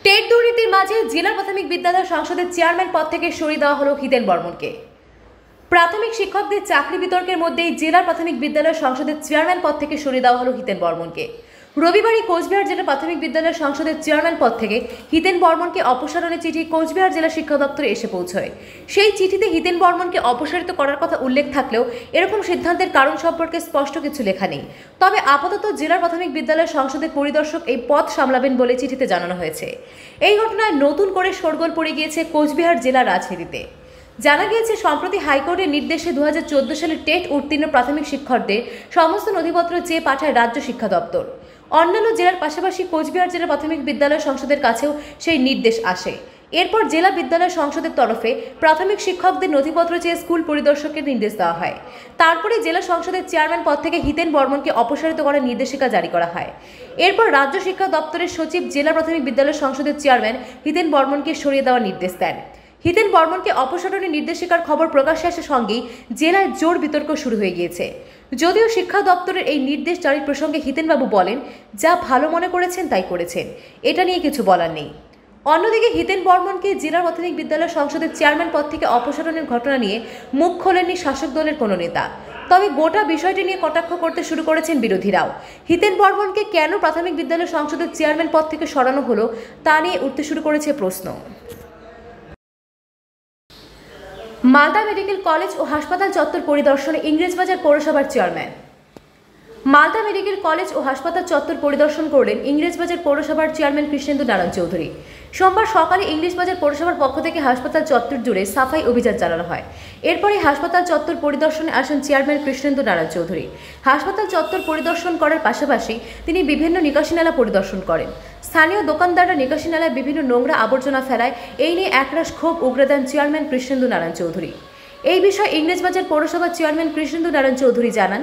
TET দুর্নীতির মাঝে জেলা প্রাথমিক বিদ্যালয় সংসদের চেয়ারম্যান পদ থেকে সরিয়ে দেওয়া হলো হিতেন বর্মনকে। প্রাথমিক শিক্ষকদের চাকরি বিতর্কের মধ্যেই জেলা প্রাথমিক বিদ্যালয় সংসদের চেয়ারম্যান পদ থেকে সরিয়ে দেওয়া হলো হিতেন বর্মনকে। রবিবারই কোচবিহার জেলা প্রাথমিক বিদ্যালয় সংসদের চেয়ারম্যান পদ থেকে হিতেন বর্মনকে অপসারণের চিঠি কোচবিহার জেলা শিক্ষা দপ্তরে এসে পৌঁছয়। সেই চিঠিতে হিতেন বর্মনকে অপসারিত করার কথা উল্লেখ থাকলেও এরকম সিদ্ধান্তের কারণ সম্পর্কে স্পষ্ট কিছু লেখা নেই। তবে আপাতত জেলা প্রাথমিক বিদ্যালয় সংসদের পরিদর্শক এই পদ সামলাবেন বলে চিঠিতে জানানো হয়েছে। এই ঘটনায় নতুন করে শোরগোল পড়ে গিয়েছে কোচবিহার জেলা রাজনীতিতে। জানা গিয়েছে, সম্প্রতি হাইকোর্টের নির্দেশে 2014 সালে টেট উত্তীর্ণ প্রাথমিক শিক্ষকদের সমস্ত নথিপত্র চেয়ে পাঠায় রাজ্য শিক্ষা দপ্তর। অন্যান্য জেলার পাশাপাশি কোচবিহার জেলা প্রাথমিক বিদ্যালয় সংসদের কাছেও সেই নির্দেশ আসে। এরপর জেলা বিদ্যালয় সংসদের তরফে প্রাথমিক শিক্ষকদের নথিপত্র চেয়ে স্কুল পরিদর্শকের নির্দেশ দেওয়া হয়। তারপরে জেলা সংসদের চেয়ারম্যান পদ থেকে হিতেন বর্মনকে অপসারিত করার নির্দেশিকা জারি করা হয়। এরপর রাজ্য শিক্ষা দপ্তরের সচিব জেলা প্রাথমিক বিদ্যালয় সংসদের চেয়ারম্যান হিতেন বর্মনকে সরিয়ে দেওয়ার নির্দেশ দেন। হিতেন বর্মনকে অপসারণের নির্দেশিকার খবর প্রকাশ্যে আসার সঙ্গেই জেলায় জোর বিতর্ক শুরু হয়ে গিয়েছে। যদিও শিক্ষা দপ্তরের এই নির্দেশ জারির প্রসঙ্গে হিতেনবাবু বলেন, যা ভালো মনে করেছেন তাই করেছেন, এটা নিয়ে কিছু বলার নেই। অন্যদিকে হিতেন বর্মনকে জেলা প্রাথমিক বিদ্যালয় সংসদের চেয়ারম্যান পদ থেকে অপসারণের ঘটনা নিয়ে মুখ খোলেননি শাসক দলের কোনো নেতা। তবে গোটা বিষয়টি নিয়ে কটাক্ষ করতে শুরু করেছেন বিরোধীরাও। হিতেন বর্মনকে কেন প্রাথমিক বিদ্যালয় সংসদের চেয়ারম্যান পদ থেকে সরানো হলো তা নিয়ে উঠতে শুরু করেছে প্রশ্ন। মালদা মেডিকেল কলেজ ও হাসপাতাল চত্বর পরিদর্শনে ইংরেজবাজার পৌরসভার চেয়ারম্যান। মালদা মেডিকেল কলেজ ও হাসপাতাল চত্বর পরিদর্শন করলেন ইংরেজবাজার পৌরসভার চেয়ারম্যান কৃষ্ণেন্দু নারায়ণ চৌধুরী। সোমবার সকালে ইংরেজবাজার পৌরসভার পক্ষ থেকে হাসপাতাল চত্বর জুড়ে সাফাই অভিযান চালানো হয়। এরপরে হাসপাতাল চত্বর পরিদর্শনে আসেন চেয়ারম্যান কৃষ্ণেন্দু নারায়ণ চৌধুরী। হাসপাতাল চত্বর পরিদর্শন করার পাশাপাশি তিনি বিভিন্ন নিকাশি নালা পরিদর্শন করেন। স্থানীয় দোকানদাররা নিকাশি নালায় বিভিন্ন নোংরা আবর্জনা ফেলায়, এই নিয়ে একরাশ ক্ষোভ উগরে দেন চেয়ারম্যান কৃষ্ণেন্দু নারায়ণ চৌধুরী। এই বিষয়ে ইংরেজবাজার পৌরসভার চেয়ারম্যান কৃষ্ণেন্দু নারায়ণ চৌধুরী জানান,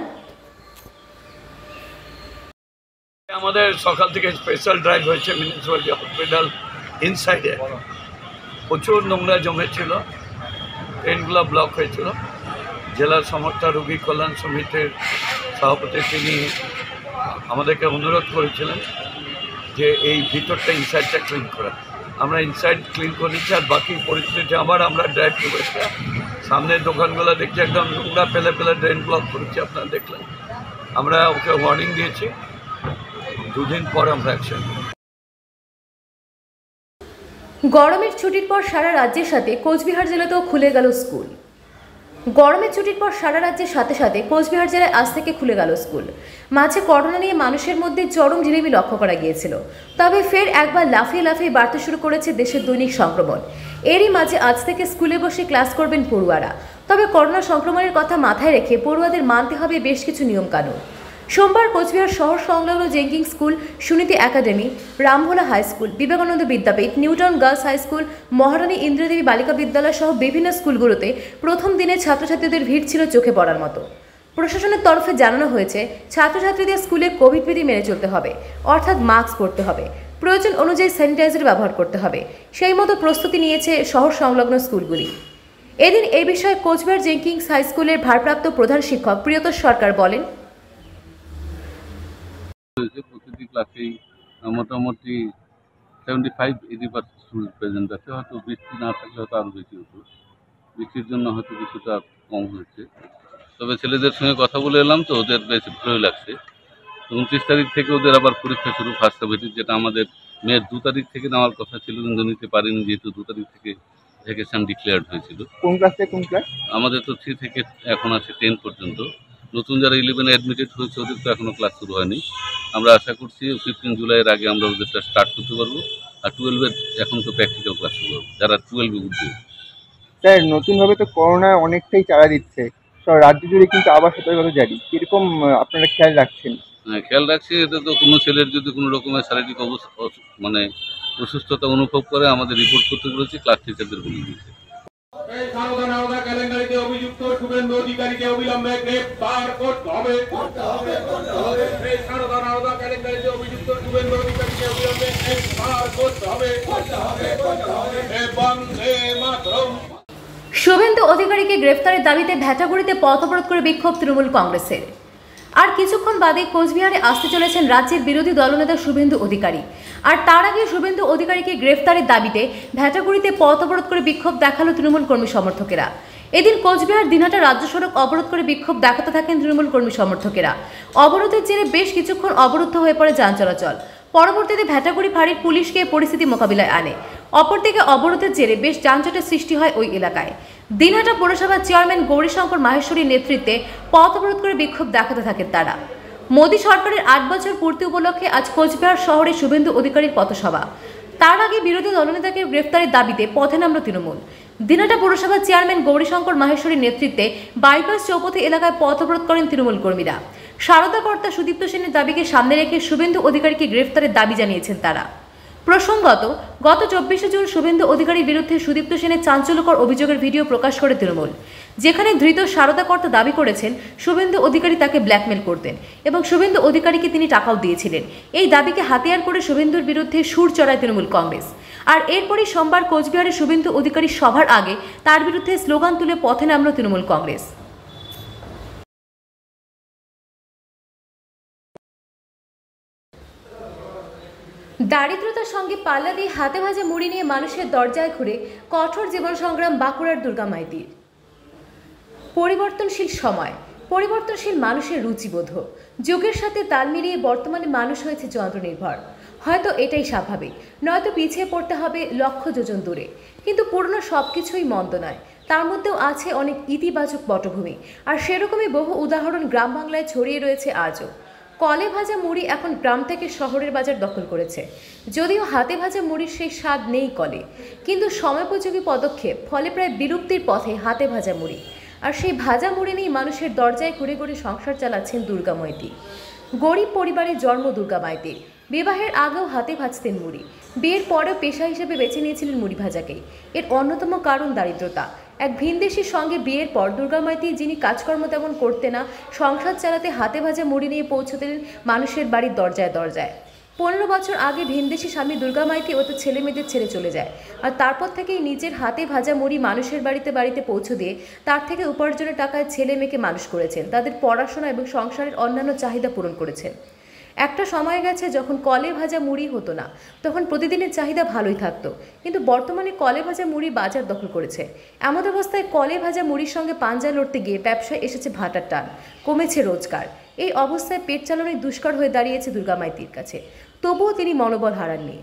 আমাদের সকাল থেকে স্পেশাল ড্রাইভ হয়েছে মিউনিসিপ্যালিটি হসপিটাল ইনসাইডে। প্রচুর নোংরা জমেছিল, ট্রেনগুলো ব্লক হয়েছিল। জেলার সমর্থা রোগী কল্যাণ সমিতির সভাপতি তিনি আমাদেরকে অনুরোধ করেছিলেন যে এই ভিতরটা ইনসাইডটা ক্লিন করা। আমরা ইনসাইড ক্লিন করেছি, আর বাকি পরিস্থিতি আবার আমরা ড্রাইভ করেছি। সামনের দোকানগুলো দেখছি একদম নোংরা ফেলে ফেলে ড্রেন ব্লক করেছি, আপনারা দেখলেন। আমরা ওকে ওয়ার্নিং দিয়েছি, 2 দিন পর আমরা অ্যাকশন। গরমের ছুটির পর সারা রাজ্যের সাথে কোচবিহার জেলাতেও খুলে গেল স্কুল। গরমের ছুটির পর সারা রাজ্যের সাথে সাথে কোচবিহার জেলায় আজ থেকে খুলে গেল স্কুল। মাঝে করোনা নিয়ে মানুষের মধ্যে চরম ঝিলিমি লক্ষ্য করা গিয়েছিল, তবে ফের একবার লাফিয়ে লাফিয়ে বাড়তে শুরু করেছে দেশের দৈনিক সংক্রমণ। এরই মাঝে আজ থেকে স্কুলে বসে ক্লাস করবেন পড়ুয়ারা। তবে করোনা সংক্রমণের কথা মাথায় রেখে পড়ুয়াদের মানতে হবে বেশ কিছু নিয়মকানুন। সোমবার কোচবিহার শহর সংলগ্ন Jenkins school, Suniti academy, Rambhola high school, Vivekananda Vidyapith, New Town girls high school, Maharani Indradevi Balika Vidyalaya সহ বিভিন্ন স্কুলগুলোতে প্রথম দিনে ছাত্রছাত্রীদের ভিড় ছিল চোখে পড়ার মতো। প্রশাসনের তরফে জানানো হয়েছে, ছাত্রছাত্রীদের স্কুলে কোভিড বিধি মেনে চলতে হবে, অর্থাৎ মাস্ক পরতে হবে, প্রয়োজন অনুযায়ী স্যানিটাইজার ব্যবহার করতে হবে। সেই মতো প্রস্তুতি নিয়েছে শহর সংলগ্ন স্কুলগুলি। এদিন এই বিষয়ে কোচবিহার জেঙ্কিংস হাই স্কুলের ভারপ্রাপ্ত প্রধান শিক্ষক প্রিয়তোষ সরকার বলেন, প্রতিটি ক্লাসেই মোটামুটি 75-80% স্টুডেন্ট প্রেজেন্ট আছে। হয়তো বৃষ্টি না থাকলে হয়তো আরও বেশি হতো, বৃষ্টির জন্য হয়তো কিছুটা কম হয়েছে। তবে ছেলেদের সঙ্গে কথা বলে এলাম তো ওদের বেশ ভালোই লাগছে। 29 তারিখ থেকে ওদের আবার পরীক্ষা শুরু, ফার্স্ট সাবজেক্ট, যেটা আমাদের মেয়ের 2 তারিখ থেকে নেওয়ার কথা ছিল কিন্তু নিতে পারিনি, যেহেতু 2 তারিখ থেকে ভ্যাকেশন ডিক্লেয়ার্ড হয়েছিল। কোন ক্লাস থেকে কোন ক্লাস? আমাদের তো 3 থেকে এখন আছে 10 পর্যন্ত। নতুন যারা 11-এ অ্যাডমিটেড হয়েছে ওদের তো এখনও ক্লাস শুরু হয়নি। আমরা আশা করছি 15 জুলাইয়ের আগে আমরা ওদেরটা স্টার্ট করতে পারবো। আর 12-এর এখন তো প্র্যাকটিক্যাল ক্লাস শুরু হবে, যারা 12-এ উঠবে। স্যার, নতুনভাবে তো করোনা অনেকটাই চারা দিচ্ছে, তো রাজ্য জুড়ে কিন্তু আবার সতর্কতা জারি, কিরকম আপনারা খেয়াল রাখছেন? হ্যাঁ, খেয়াল রাখছি। এতে তো কোনো ছেলের যদি কোনো রকমের শারীরিক মানে অসুস্থতা অনুভব করে আমাদের রিপোর্ট করতে বলেছি, ক্লাস টিচারদের বলে দিয়েছে। কেলেঙ্কারিতে অভিযুক্ত শুভেন্দু অধিকারীকে অবিলম্বে গ্রেফতার করতে হবে। কেলেঙ্কারিতে অভিযুক্ত শুভেন্দু অধিকারীকে অবিলম্বে গ্রেফতার করতে হবে। শুভেন্দু অধিকারীকে গ্রেফতারের দাবিতে ভ্যাটাগুড়িতে পথ অবরোধ করে বিক্ষোভ তৃণমূল কংগ্রেসের। আর কিছুক্ষণ বাদেই কোচবিহারে আসতে চলেছেন রাজ্যের বিরোধী দলনেতা শুভেন্দু অধিকারী। আর তার আগে শুভেন্দু অধিকারীকে গ্রেফতারের দাবিতে ভ্যাটাগুড়িতে পথ অবরোধ করে বিক্ষোভ দেখালো তৃণমূল কর্মী সমর্থকেরা। এদিন কোচবিহার দিনহাটা রাজ্য সড়ক অবরোধ করে বিক্ষোভ দেখাতে থাকেন তৃণমূল কর্মী সমর্থকেরা। অবরোধের জেরে বেশ কিছুক্ষণ অবরুদ্ধ হয়ে পড়ে যান চলাচল। পরবর্তীতে ভ্যাটাগুড়ি ফাঁড়ির পুলিশকে পরিস্থিতি মোকাবিলায় আনে। অপরদিকে অবরোধের জেরে বেশ যানজটের সৃষ্টি হয় ওই এলাকায়। দিনহাটা পৌরসভার চেয়ারম্যান গৌরীশঙ্কর মাহেশ্বরীর নেতৃত্বে পথ অবরোধ করে বিক্ষোভ দেখাতে থাকেন তারা। মোদী সরকারের 8 বছর পূর্তি উপলক্ষে আজ কোচবিহার শহরে শুভেন্দু অধিকারীর পথসভা। তার আগে বিরোধী দলনেতাকে গ্রেফতারের দাবিতে পথে নামল তৃণমূল। দিনহাটা পৌরসভার চেয়ারম্যান গৌরীশঙ্কর মাহেশ্বরীর নেতৃত্বে বাইপাস চৌপথি এলাকায় পথ অবরোধ করেন তৃণমূল কর্মীরা। সারদা কর্তা সুদীপ্ত সেনের দাবিকে সামনে রেখে শুভেন্দু অধিকারীকে গ্রেফতারের দাবি জানিয়েছেন তারা। প্রসঙ্গত, গত 24শে জুন শুভেন্দু অধিকারীর বিরুদ্ধে সুদীপ্ত সেনের চাঞ্চল্যকর অভিযোগের ভিডিও প্রকাশ করে তৃণমূল, যেখানে ধৃত সারদা কর্তা দাবি করেছেন শুভেন্দু অধিকারী তাকে ব্ল্যাকমেল করতেন এবং শুভেন্দু অধিকারীকে তিনি টাকাও দিয়েছিলেন। এই দাবিকে হাতিয়ার করে শুভেন্দুর বিরুদ্ধে সুর চড়ায় তৃণমূল কংগ্রেস। আর এরপরই সোমবার কোচবিহারে শুভেন্দু অধিকারী সভার আগে তার বিরুদ্ধে স্লোগান তুলে পথে নামল তৃণমূল কংগ্রেস। দারিদ্রতার সঙ্গে পাল্লা দিয়ে হাতে ভাজা মুড়ি নিয়ে মানুষের দরজায় ঘুরে কঠোর জীবন সংগ্রাম বাঁকুড়ার দুর্গা মাইতির। পরিবর্তনশীল সময়, পরিবর্তনশীল মানুষের রুচিবোধ, যুগের সাথে তাল মিলিয়ে বর্তমানে মানুষ হয়েছে যন্ত্রনির্ভর। হয়তো এটাই স্বাভাবিক, নয়তো পিছিয়ে পড়তে হবে লক্ষ যোজন দূরে। কিন্তু পুরনো সব কিছুই মন্দ নয়, তার মধ্যেও আছে অনেক ইতিবাচক পটভূমি। আর সেরকমই বহু উদাহরণ গ্রাম বাংলায় ছড়িয়ে রয়েছে আজও। কলে ভাজা মুড়ি এখন গ্রাম থেকে শহরের বাজার দখল করেছে। যদিও হাতে ভাজা মুড়ির সেই স্বাদ নেই কলে, কিন্তু সময়োপযোগী পদক্ষেপ, ফলে প্রায় বিলুপ্তির পথে হাতে ভাজা মুড়ি। আর সেই ভাজা মুড়ি নিয়ে মানুষের দরজায় ঘুরে ঘুরে সংসার চালাচ্ছেন দুর্গা মাইতি। গরিব পরিবারে জন্ম দুর্গা মাইতির। বিবাহের আগেও হাতে ভাজতেন মুড়ি, বিয়ের পরেও পেশা হিসেবে বেছে নিয়েছিলেন মুড়ি ভাজাকেই। এর অন্যতম কারণ দারিদ্রতা। এক ভিনদেশীর সঙ্গে বিয়ের পর দুর্গা মাইতি, যিনি কাজকর্ম তেমন করতে না, সংসার চালাতে হাতে ভাজা মুড়ি নিয়ে পৌঁছতেন মানুষের বাড়ির দরজায় দরজায়। 15 বছর আগে ভিনদেশী স্বামী দুর্গা মাইতি ও তার ছেলে মেয়েদের ছেড়ে চলে যায়। আর তারপর থেকেই নিজের হাতে ভাজা মুড়ি মানুষের বাড়িতে বাড়িতে পৌঁছে দিয়ে তার থেকে উপার্জনের টাকায় ছেলে মেয়েকে মানুষ করেছেন, তাদের পড়াশোনা এবং সংসারের অন্যান্য চাহিদা পূরণ করেছেন। একটা সময় গেছে যখন কলে ভাজা মুড়ি হতো না, তখন প্রতিদিনের চাহিদা ভালোই থাকতো। কিন্তু বর্তমানে কলে ভাজা মুড়ি বাজার দখল করেছে। এমন অবস্থায় কলে ভাজা মুড়ির সঙ্গে পাঞ্জা লড়তে গিয়ে ব্যবসায় এসেছে ভাটার টান, কমেছে রোজগার। এই অবস্থায় পেট চালানোই দুষ্কর হয়ে দাঁড়িয়েছে দুর্গা মাইতির কাছে। তবুও তিনি মনোবল হারাননি।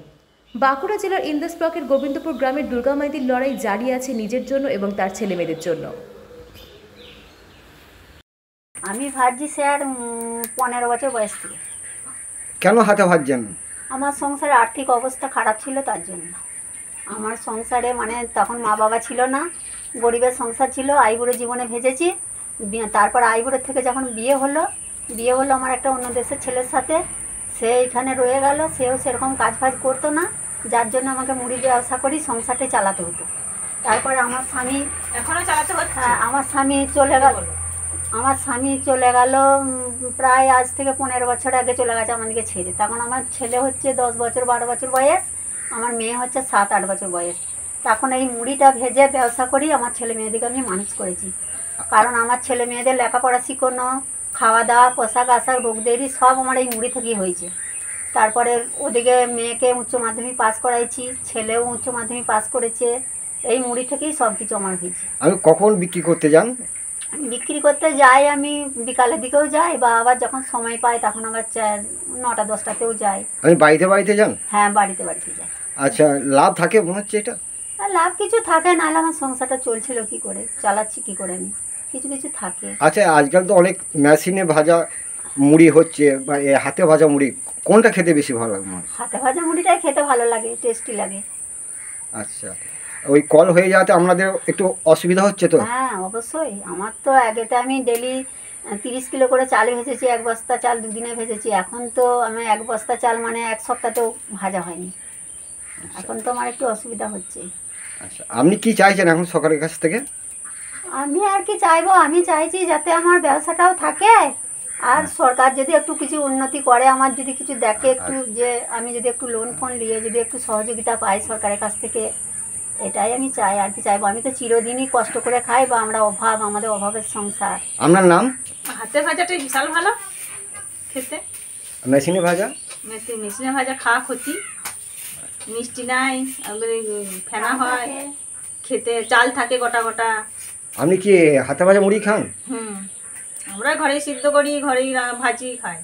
বাঁকুড়া জেলার ইন্দাস ব্লকের গোবিন্দপুর গ্রামের দুর্গা মাইতির লড়াই জারি আছে নিজের জন্য এবং তার ছেলে মেয়েদের জন্য। আমি ভাবছি স্যার 15 বছর বয়স থেকে। কেন হাতে ভাজছেন? আমার সংসারে আর্থিক অবস্থা খারাপ ছিল, তার জন্য। আমার সংসারে মানে তখন মা বাবা ছিল না, গরিবের সংসার ছিল। আইবুড়ো জীবনে ভেজেছি। তারপর আইবুড়োর থেকে যখন বিয়ে হলো আমার একটা অন্য দেশের ছেলের সাথে। সে এখানে রয়ে গেল, সেও সেরকম কাজ ফাজ করতো না, যার জন্য আমাকে মুড়ি ব্যবসা করি সংসারটা চালাতে হতো। তারপরে আমার স্বামী এখনও চালাতে হচ্ছে। হ্যাঁ, আমার স্বামী চলে গেল প্রায় আজ থেকে 15 বছর আগে চলে গেছে আমাদেরকে ছেড়ে। তখন আমার ছেলে হচ্ছে 10 বছর 12 বছর বয়স, আমার মেয়ে হচ্ছে 7-8 বছর বয়স। তখন এই মুড়িটা ভেজে ব্যবসা করি আমার ছেলে মেয়েদেরকে আমি মানুষ করেছি। কারণ আমার ছেলে মেয়েদের লেখাপড়া শিখানো, খাওয়া দাওয়া, পোশাক আশাক, রোগ দেরি সব আমার এই মুড়ি থেকেই হয়েছে। তারপরে ওদিকে মেয়েকে উচ্চ মাধ্যমিক পাস করাইছি, ছেলেও উচ্চ মাধ্যমিক পাস করেছে। এই মুড়ি থেকেই সব কিছু আমার হয়েছে। আমি কখন বিক্রি করতে যান? বিক্রি করতে যাই আমি বিকালের দিকেও যাই, বা আবার যখন সময় পাই তখন আবার 9টা-10টাতেও যাই। আমি বাড়িতে যান? হ্যাঁ, বাড়িতে যাই। আচ্ছা, লাভ থাকে মনে হচ্ছে এটা? লাভ কিছু থাকে, নাহলে আমার সংসারটা চলছিল কি করে, চালাচ্ছি কি করে, আমি কিছু থাকে। আচ্ছা, আজকাল তো অনেক মেশিনে ভাজা মুড়ি হচ্ছে, বা হাতে ভাজা মুড়ি, কোনটা খেতে বেশি ভালো লাগে? হাতে ভাজা মুড়িটাই খেতে ভালো লাগে, টেস্টি লাগে। আচ্ছা, ওই কল হয়ে যাওয়াতে আপনাদের একটু অসুবিধা হচ্ছে তো? হ্যাঁ, অবশ্যই। আমার তো আগেটা আমি ডেলি 30 কিলো করে চাল ভেজেছি, 1 বস্তা চাল 2 দিনে ভেজেছি। এখন তো আমি 1 বস্তা চাল মানে 1 সপ্তাহতেও ভাজা হয়নি। এখন তো আমার একটু অসুবিধা হচ্ছে। আচ্ছা, আপনি কি চাইছেন এখন সরকারের কাছ থেকে? আমি আর কি চাইবো, আমি চাইছি যাতে আমার ব্যবসাটাও থাকে, আর সরকার যদি একটু কিছু উন্নতি করে, আমার যদি কিছু দেখে একটু, যে আমি যদি একটু লোন ফোন নিয়ে যদি একটু সহযোগিতা পাই সরকারের কাছ থেকে, এটাই আমি চাই। আর কি চাইবো, আমি তো চিরদিনই কষ্ট করে খাই, বা আমরা আমাদের অভাবের সংসার। আপনার নাম? হাতে ভাজাটাই বিশাল ভালো। খেতে মেশিনে ভাজা মেশিনে ভাজা খাওয়া ক্ষতি, মিষ্টি নাই, ফেনা হয়, খেতে চাল থাকে গোটা গোটা। আপনি কি হাতে ভাজা মুড়ি খান? আমরা ঘরেই সিদ্ধ করি, ঘরেই ভাজি খাই।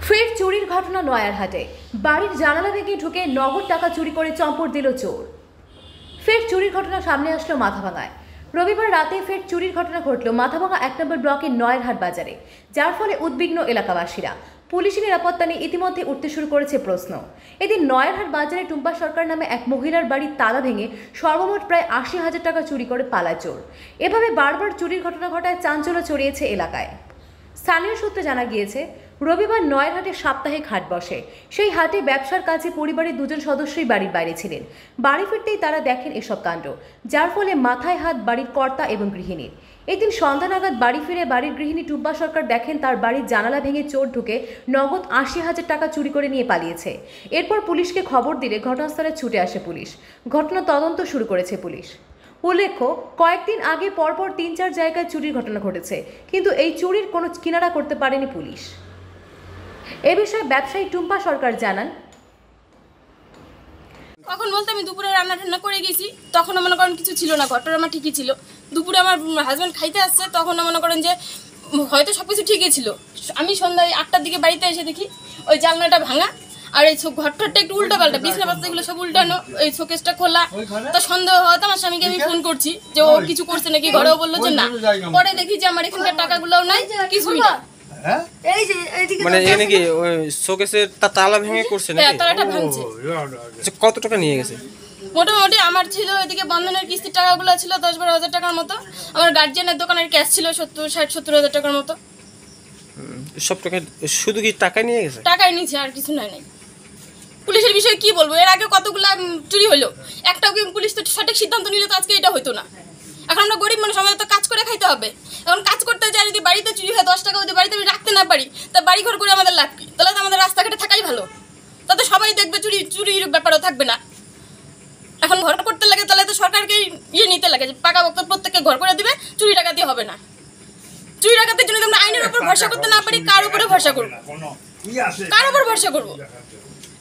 ফের চুরির ঘটনা নয়ারহাটে। বাড়ির জানালা ভেঙে ঢুকে নগদ টাকা চুরি করে চম্পট দিল চোর। ফের চুরির ঘটনা সামনে আসলো মাথাভাঙায়। রবিবার রাতে ফের চুরির ঘটনা ঘটল মাথাভাঙা 1 নম্বর ব্লকের নয়ারহাট বাজারে, যার ফলে উদ্বিগ্ন এলাকাবাসীরা। পুলিশের নিরাপত্তা নিয়ে ইতিমধ্যে উঠতে শুরু করেছে প্রশ্ন। এদিন নয়ারহাট বাজারে টুম্পা সরকার নামে এক মহিলার বাড়ির তালা ভেঙে সর্বমোট প্রায় 80,000 টাকা চুরি করে পালায় চোর। এভাবে বারবার চুরির ঘটনা ঘটায় চাঞ্চল্য ছড়িয়েছে এলাকায়। স্থানীয় সূত্রে জানা গিয়েছে, রবিবার নয়ারহাটে সাপ্তাহিক হাট বসে। সেই হাটে ব্যবসার কাজে পরিবারের 2 জন সদস্যই বাড়ির বাইরে ছিলেন। বাড়ি ফিরতেই তারা দেখেন এসব কাণ্ড, যার ফলে মাথায় হাত বাড়ির কর্তা এবং গৃহিণীর। এদিন সন্ধ্যা নাগাদ বাড়ি ফিরে বাড়ির গৃহিণী টুম্পা সরকার দেখেন তার বাড়ির জানালা ভেঙে চোর ঢুকে নগদ 80,000 টাকা চুরি করে নিয়ে পালিয়েছে। এরপর পুলিশকে খবর দিলে ঘটনাস্থলে ছুটে আসে পুলিশ। ঘটনা তদন্ত শুরু করেছে পুলিশ। উল্লেখ্য, কয়েকদিন আগে পরপর 3-4 জায়গায় চুরির ঘটনা ঘটেছে, কিন্তু এই চুরির কোনো কিনারা করতে পারেনি পুলিশ। এ বিষয়ে ব্যবসায়ী টুম্পা সরকার জানান, কখন বলতে আমি দুপুরে রান্না ঠান্না করে গেছি, তখন মনে করেন কিছু ছিল না, ঘরটা আমার ঠিকই ছিল। দুপুরে আমার হাজব্যান্ড খাইতে আসছে, তখন মনে করেন যে হয়তো সব কিছু ঠিকই ছিল। আমি সন্ধ্যায় 8টার দিকে বাড়িতে এসে দেখি ওই জানলাটা ভাঙা, আর এই ঘরটা একটু উল্টো পাল্টা, বিছনা পাতাগুলো সব উল্টানো, এই শোকেসটা খোলা। তো সন্দেহ হয়তো আমার স্বামীকে আমি ফোন করছি যে ও কিছু করছে নাকি, ঘরেও বললো যে না। পরে দেখি যে আমার এখানকার টাকাগুলোও নাই, কিছুই না। মানে এখানে কি শোকেসের তালা ভেঙে করছে নাকি? তালাটা ভাঙছে। কত টাকা নিয়ে গেছে? মোটামুটি আমার ছিল এদিকে বন্ধনের কিস্তির টাকাগুলো ছিল 10-12 হাজার টাকার মতো। আমার গার্জিয়ানের দোকানের ক্যাশ ছিল 60-70 হাজার টাকার মতো। সব টাকা শুধু কি টাকা নিয়ে গেছে? টাকাই নিয়েছে, আর কিছু নাই। পুলিশের বিষয়ে কি বলবো, এর আগে কতগুলা চুরি হলো, একটাও কি পুলিশ তো সঠিক সিদ্ধান্ত নিলে তো আজকে এটা হতো না। এখন আমরা গরিব মানুষ, আমাদের তো কাজ করে খাইতে হবে। এখন কাজ করতে যাই, যদি বাড়িতে চুরি হয় 10 টাকা যদি বাড়িতে আমি রাখতে না পারি, তা বাড়ি ঘর করে আমাদের লাভ কি? তাহলে তো আমাদের রাস্তাঘাটে থাকাই ভালো, তাতে সবাই দেখবে চুরির ব্যাপারও থাকবে না। এখন ঘর করতে লাগে তাহলে তো সরকারকে নিতে লাগে যে পাকা বক্ত প্রত্যেককে ঘর করে দিবে, চুরি ডাকাতি হবে না। চুরি ডাকাতির জন্য আমরা আইনের উপর ভরসা করতে না পারি, কার উপরে ভরসা করবো? কার উপর ভরসা করবো?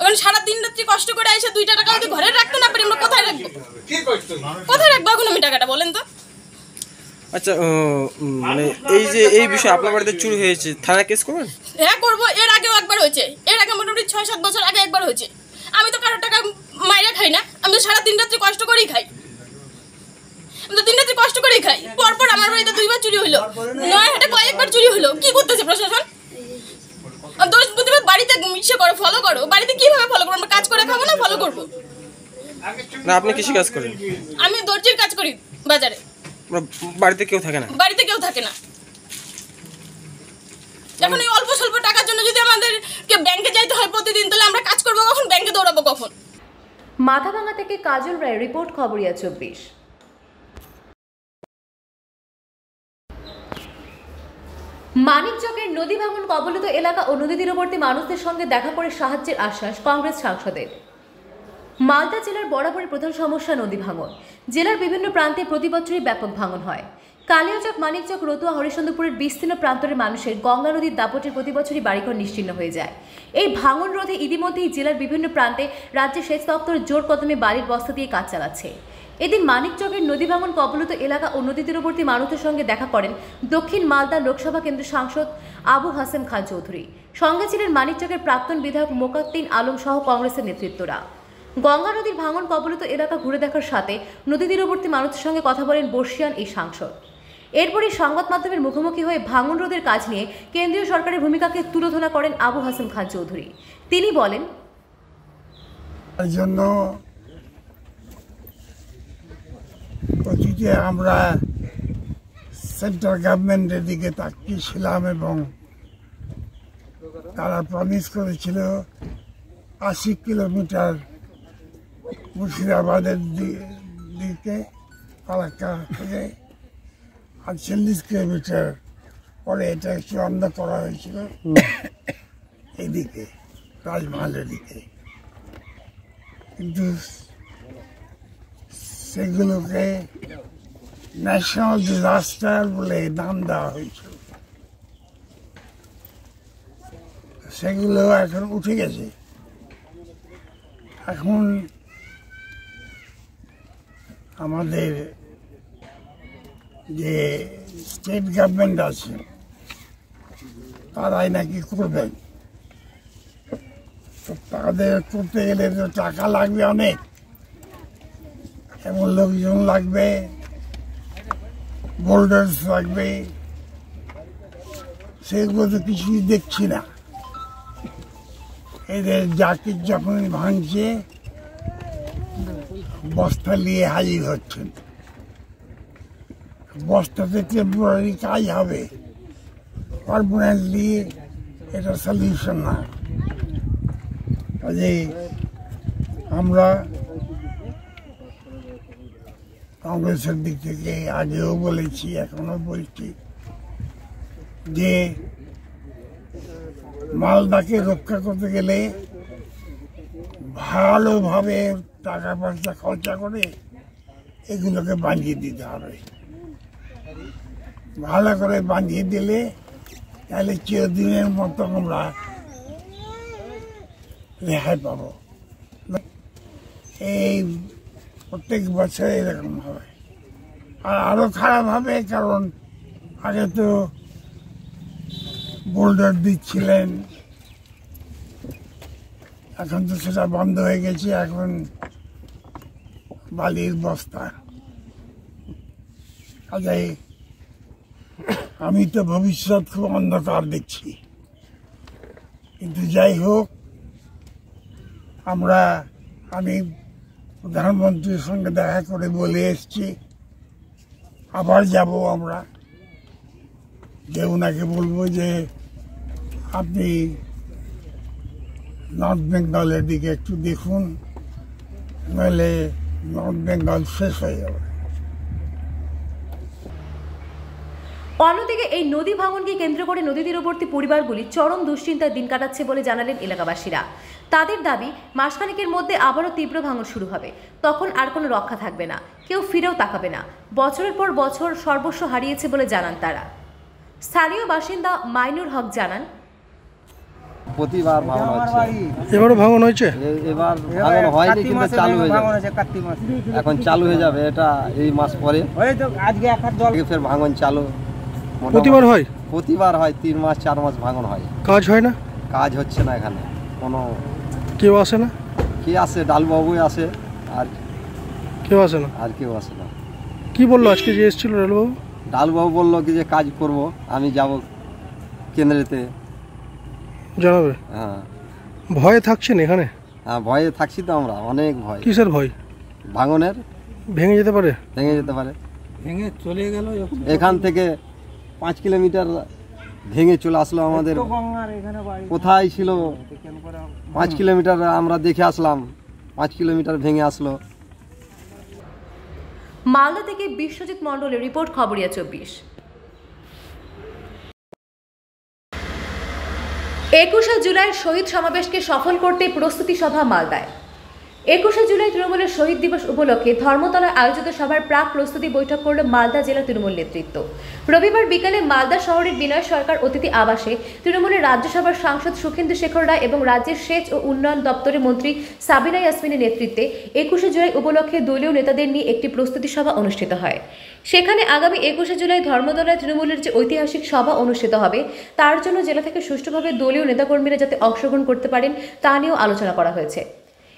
এখন সারাদিন রাত্রি কষ্ট করে এসে 2টা টাকা যদি ঘরে রাখতে না পারি, আমরা কোথায় রাখবো? কোথায় রাখবো এখন আমি টাকাটা, বলেন তো? আচ্ছা, মানে এই যে এই বিষয়ে আপনার বাড়িতে চুরি হয়েছে, থানায় কেস করবেন? হ্যাঁ করবো। এর আগেও একবার হয়েছে, এর আগে মোটামুটি 6-7 বছর আগে একবার হয়েছে। আমি তো কারোর টাকা মাইরা খাই না, আমি তো সারা দিন রাত্রি কষ্ট করেই খাই। আমি তো দিন রাত্রি কষ্ট করেই খাই। পরপর আমার বাড়িতে 2বার চুরি হলো, নয়ারহাটে কয়েকবার চুরি হলো। কি করতেছে প্রশাসন? দোষ প্রতিবার বাড়িতে ইসে করো, ফলো করো। বাড়িতে কিভাবে ফলো করবো? আমরা কাজ করে খাবো না ফলো করবো? না, আপনি কৃষি কাজ করেন? আমি দর্জির কাজ করি বাজারে। বাড়িতে কেউ থাকে না? বাড়িতে কেউ থাকে না। এখন এই অল্প স্বল্প টাকার জন্য যদি আমাদেরকে ব্যাংকে যাইতে হয় প্রতিদিন, তাহলে আমরা কাজ করবো কখন, ব্যাংকে দৌড়াবো কখন? মাথাভাঙা থেকে কাজল রায় রিপোর্ট, খবরিয়া 24। মানিকচকের নদী ভাঙন কবলিত এলাকা ও নদী তীরবর্তী মানুষদের সঙ্গে দেখা করে সাহায্যের আশ্বাস কংগ্রেস সাংসদের। মালদা জেলার বরাবরই প্রধান সমস্যা নদী ভাঙন। জেলার বিভিন্ন প্রান্তে প্রতি বছরই ব্যাপক ভাঙন হয়। কালিয়াচক, মানিকচক, রতুয়া, হরিশ্চন্দ্রপুরের বিস্তীর্ণ প্রান্তরের মানুষের গঙ্গা নদীর দাপটে প্রতি বছরই বাড়িঘর নিশ্চিহ্ন হয়ে যায়। এই ভাঙন রোধে ইতিমধ্যেই জেলার বিভিন্ন প্রান্তে রাজ্যের সেচ দপ্তর জোর কদমে বালির বস্তা দিয়ে কাজ চালাচ্ছে। এদিন মানিকচকের নদী ভাঙন কবলিত এলাকা ও নদী তীরবর্তী মানুষদের সঙ্গে দেখা করেন দক্ষিণ মালদা লোকসভা কেন্দ্রের সাংসদ আবু হাসেম খান চৌধুরী। সঙ্গে ছিলেন মানিকচকের প্রাক্তন বিধায়ক মোকাত্তিন আলম সহ কংগ্রেসের নেতৃত্বরা। গঙ্গা নদীর ভাঙন কবলিত এলাকা ঘুরে দেখার সাথে নদী তীরবর্তী মানুষের সঙ্গে কথা বলেন বর্ষিয়ান এই সাংসদ। এরপরই সংবাদ মাধ্যমের মুখোমুখি হয়ে ভাঙন রোধের কাজ নিয়ে কেন্দ্রীয় সরকারের ভূমিকাকে তুলোধনা করেন আবু হাসেম খান চৌধুরী। তিনি বলেন, অতীতে আমরা সেন্ট্রাল গভর্নমেন্টের দিকে তাকিয়েছিলাম এবং তারা প্রমিস করেছিল 80 কিলোমিটার মুর্শিদাবাদের দিকে, ফারাক্কা থেকে, আর 40 কিলোমিটার পরে এটা চূড়ান্ত করা হয়েছিল এদিকে রাজমহলের দিকে। কিন্তু সেগুলোকে ন্যাশনাল ডিজাস্টার বলে নাম দেওয়া হয়েছিল। সেগুলো এখন উঠে গেছে। এখন আমাদের যে স্টেট গভর্নমেন্ট আছে তারাই নাকি করবেন। তো তাদের করতে গেলে তো টাকা লাগবে অনেক, এমন লোকজন লাগবে, বোল্ডার্স লাগবে, সেগুলো তো কিছুই দেখছি না। এদের জাতির যখন ভাঙছে বস্তা নিয়ে হাজির হচ্ছেন। বস্তাতে টেম্পোরারি কাজ হবে, পারমানেন্টলি এটা সলিউশন না। কাজে আমরা কংগ্রেসের দিক থেকে আগেও বলেছি, এখনো বলছি যে মালদাকে রক্ষা করতে গেলে ভালোভাবে টাকা পয়সা খরচা করে এগুলোকে বাঁধিয়ে দিতে হবে। ভালো করে বাঁধিয়ে দিলে তাহলে চিরদিনের মতো আমরা রেহাই পাবো। এই প্রত্যেক বছর এরকম হবে, আর আরো খারাপ হবে, কারণ আগে তো বোল্ডার দিচ্ছিলেন, এখন তো সেটা বন্ধ হয়ে গেছে, এখন বালির বস্তা। কাজে আমি তো ভবিষ্যৎ খুব অন্ধকার দেখছি, কিন্তু যাই হোক আমি প্রধানমন্ত্রীর সঙ্গে দেখা করে বলে এসছি, আবার যাব আমরা, যে ওনাকে বলবো যে আপনি নর্থ বেঙ্গলের দিকে একটু দেখুন, নইলে নর্থ বেঙ্গল শেষ হয়ে যাবে। অন্যদিকে এই নদী ভাঙনকে কেন্দ্র করে নদী তীরবর্তী পরিবারগুলি চরম দুশ্চিন্তার দিন কাটাচ্ছে বলে জানালেন এলাকাবাসীরা। তাদের দাবি মাসখানেকের মধ্যে আবারও তীব্র ভাঙন শুরু হবে, তখন আর কোনো রক্ষা থাকবে না, কেউ ফিরেও তাকাবে না। বছরের পর বছর সর্বস্ব হারিয়েছে বলে জানান তারা। স্থানীয় বাসিন্দা মাইনুর হক জানান, প্রতিবার ভাঙন হচ্ছে, এবারও ভাঙন হয়েছে। এবার ভাঙন হয়নি কিন্তু চালু হয়ে যাবে, এখন চালু হয়ে যাবে, এটা এই মাস পরে ফের ভাঙন চালু। প্রতিবার হয়? প্রতিবার হয়, 3 মাস 4 মাস ভাঙন হয়। কাজ হয় না? কাজ হচ্ছে না, এখানে কোনো কেউ আসে না। কে আসে? ডালবাবুই আসে, আর কেউ আসে না। আর কেউ আসে না। কি বললো আজকে যে এসেছিল ডালবাবু? ডালবাবু বললো কি যে কাজ করব, আমি যাব কেন্দ্রেতে জানাবে। হ্যাঁ। ভয়ে থাকছেন এখানে? হ্যাঁ, ভয়ে থাকছি তো আমরা, অনেক ভয়। কিসের ভয়? ভাঙনের। ভেঙে যেতে পারে? ভেঙে যেতে পারে, ভেঙে চলে গেল। এখান থেকে 5 কিলোমিটার ভেঙে চলে আসলো। আমাদের কোথায় ছিল 5 কিলোমিটার, আমরা দেখে আসলাম 5 কিলোমিটার ভেঙে আসলো। মালদা থেকে বিশ্বজিৎ মণ্ডলের রিপোর্ট, খবরিয়া 24। 21শে জুলাই শহীদ সমাবেশকে সফল করতে প্রস্তুতি সভা মালদায়। 21শে জুলাই তৃণমূলের শহীদ দিবস উপলক্ষে ধর্মতলায় আয়োজিত সভার প্রাক প্রস্তুতি বৈঠক করল মালদা জেলা তৃণমূল নেতৃত্ব। রবিবার বিকালে মালদা শহরের বিনয় সরকার অতিথি আবাসে তৃণমূলের রাজ্যসভার সাংসদ সুখেন্দু শেখর রায় এবং রাজ্যের সেচ ও উন্নয়ন দপ্তরের মন্ত্রী সাবিনা ইয়াসমিনের নেতৃত্বে 21শে জুলাই উপলক্ষে দলীয় নেতাদের নিয়ে একটি প্রস্তুতি সভা অনুষ্ঠিত হয়। সেখানে আগামী 21শে জুলাই ধর্মতলায় তৃণমূলের যে ঐতিহাসিক সভা অনুষ্ঠিত হবে তার জন্য জেলা থেকে সুষ্ঠুভাবে দলীয় নেতাকর্মীরা যাতে অংশগ্রহণ করতে পারেন তা নিয়েও আলোচনা করা হয়েছে।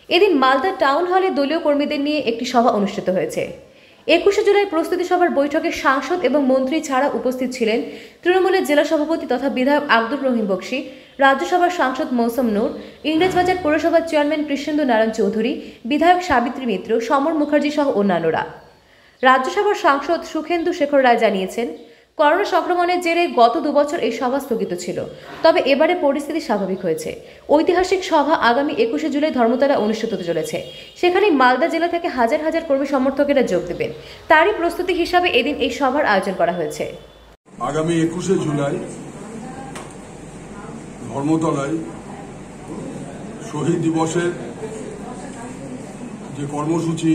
এদিন মালদা টাউন হলে দলীয় কর্মীদের নিয়ে একটি সভা অনুষ্ঠিত হয়েছে। 21শে জুলাই প্রস্তুতি সভার বৈঠকে সাংসদ এবং মন্ত্রী ছাড়া উপস্থিত ছিলেন তৃণমূলের জেলা সভাপতি তথা বিধায়ক আব্দুর রহিম বক্সি, রাজ্যসভার সাংসদ মৌসুম নূর, ইংরেজবাজার পৌরসভার চেয়ারম্যান কৃষ্ণেন্দু নারায়ণ চৌধুরী, বিধায়ক সাবিত্রী মিত্র, সমর মুখার্জি সহ অন্যান্যরা। রাজ্যসভার সাংসদ সুখেন্দু শেখর রায় জানিয়েছেন, করোনা সংক্রমণের জেরে গত 2 বছর এই সভা স্থগিত ছিল, তবে এবারে পরিস্থিতি স্বাভাবিক হয়েছে। ঐতিহাসিক সভা আগামী 21শে জুলাই ধর্মতলা অনুষ্ঠিত হতে চলেছে। সেখানে মালদা জেলা থেকে হাজার হাজার কর্মী সমর্থকেরা যোগ দেবেন। তারই প্রস্তুতি হিসাবে এদিন এই সভার আয়োজন করা হয়েছে। আগামী 21শে জুলাই ধর্মতলায় শহীদ দিবসের যে কর্মসূচি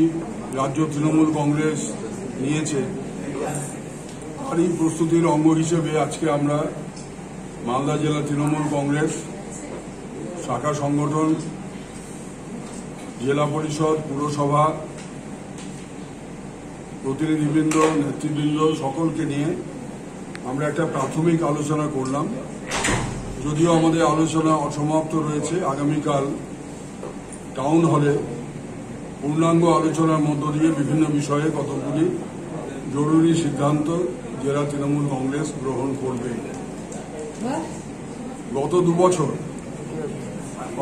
রাজ্য তৃণমূল কংগ্রেস নিয়েছে আর এই প্রস্তুতির অঙ্গ হিসেবে আজকে আমরা মালদা জেলা তৃণমূল কংগ্রেস শাখা সংগঠন, জেলা পরিষদ, পুরসভা, প্রতিনিধিবৃন্দ, নেতৃবৃন্দ সকলকে নিয়ে আমরা একটা প্রাথমিক আলোচনা করলাম। যদিও আমাদের আলোচনা অসমাপ্ত রয়েছে, আগামীকাল টাউন হলে পূর্ণাঙ্গ আলোচনার মধ্য দিয়ে বিভিন্ন বিষয়ে কতগুলি জরুরি সিদ্ধান্ত জেলা তৃণমূল কংগ্রেস গ্রহণ করবে। গত 2 বছর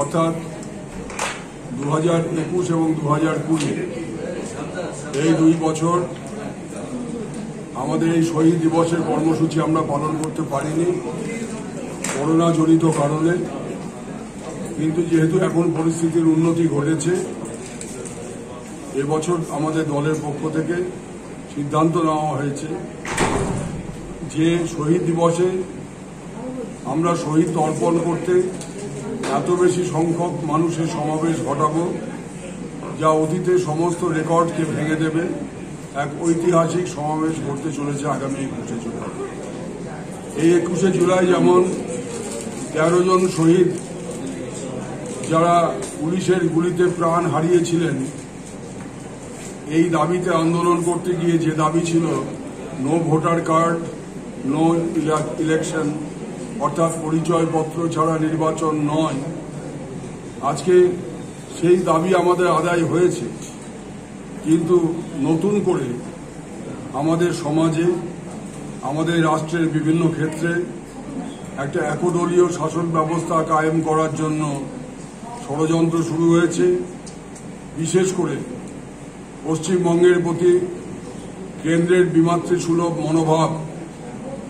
অর্থাৎ 2021 এবং 2020 এই 2 বছর আমাদের এই শহীদ দিবসের কর্মসূচি আমরা পালন করতে পারিনি করোনা জনিত কারণে। কিন্তু যেহেতু এখন পরিস্থিতির উন্নতি ঘটেছে, এবছর আমাদের দলের পক্ষ থেকে সিদ্ধান্ত নেওয়া হয়েছে যে শহীদ দিবসে আমরা শহীদ অর্পণ করতে এত বেশি সংখ্যক মানুষের সমাবেশ ঘটাবো যা অতীতে সমস্ত রেকর্ডকে ভেঙে দেবে। এক ঐতিহাসিক সমাবেশ ঘটতে চলেছে আগামী 21শে জুলাই। এই 21শে জুলাই যেমন 13 জন শহীদ যারা পুলিশের গুলিতে প্রাণ হারিয়েছিলেন, এই দাবিতে আন্দোলন করতে গিয়ে যে দাবি ছিল no voter card, no election, অর্থাৎ পরিচয়পত্র ছাড়া নির্বাচন নয়, আজকে সেই দাবি আমাদের আদায় হয়েছে। কিন্তু নতুন করে আমাদের সমাজে, আমাদের রাষ্ট্রের বিভিন্ন ক্ষেত্রে একটা একদলীয় শাসন ব্যবস্থা কায়েম করার জন্য ষড়যন্ত্র শুরু হয়েছে। বিশেষ করে পশ্চিমবঙ্গের প্রতি কেন্দ্রের বিমাতৃসুলভ মনোভাব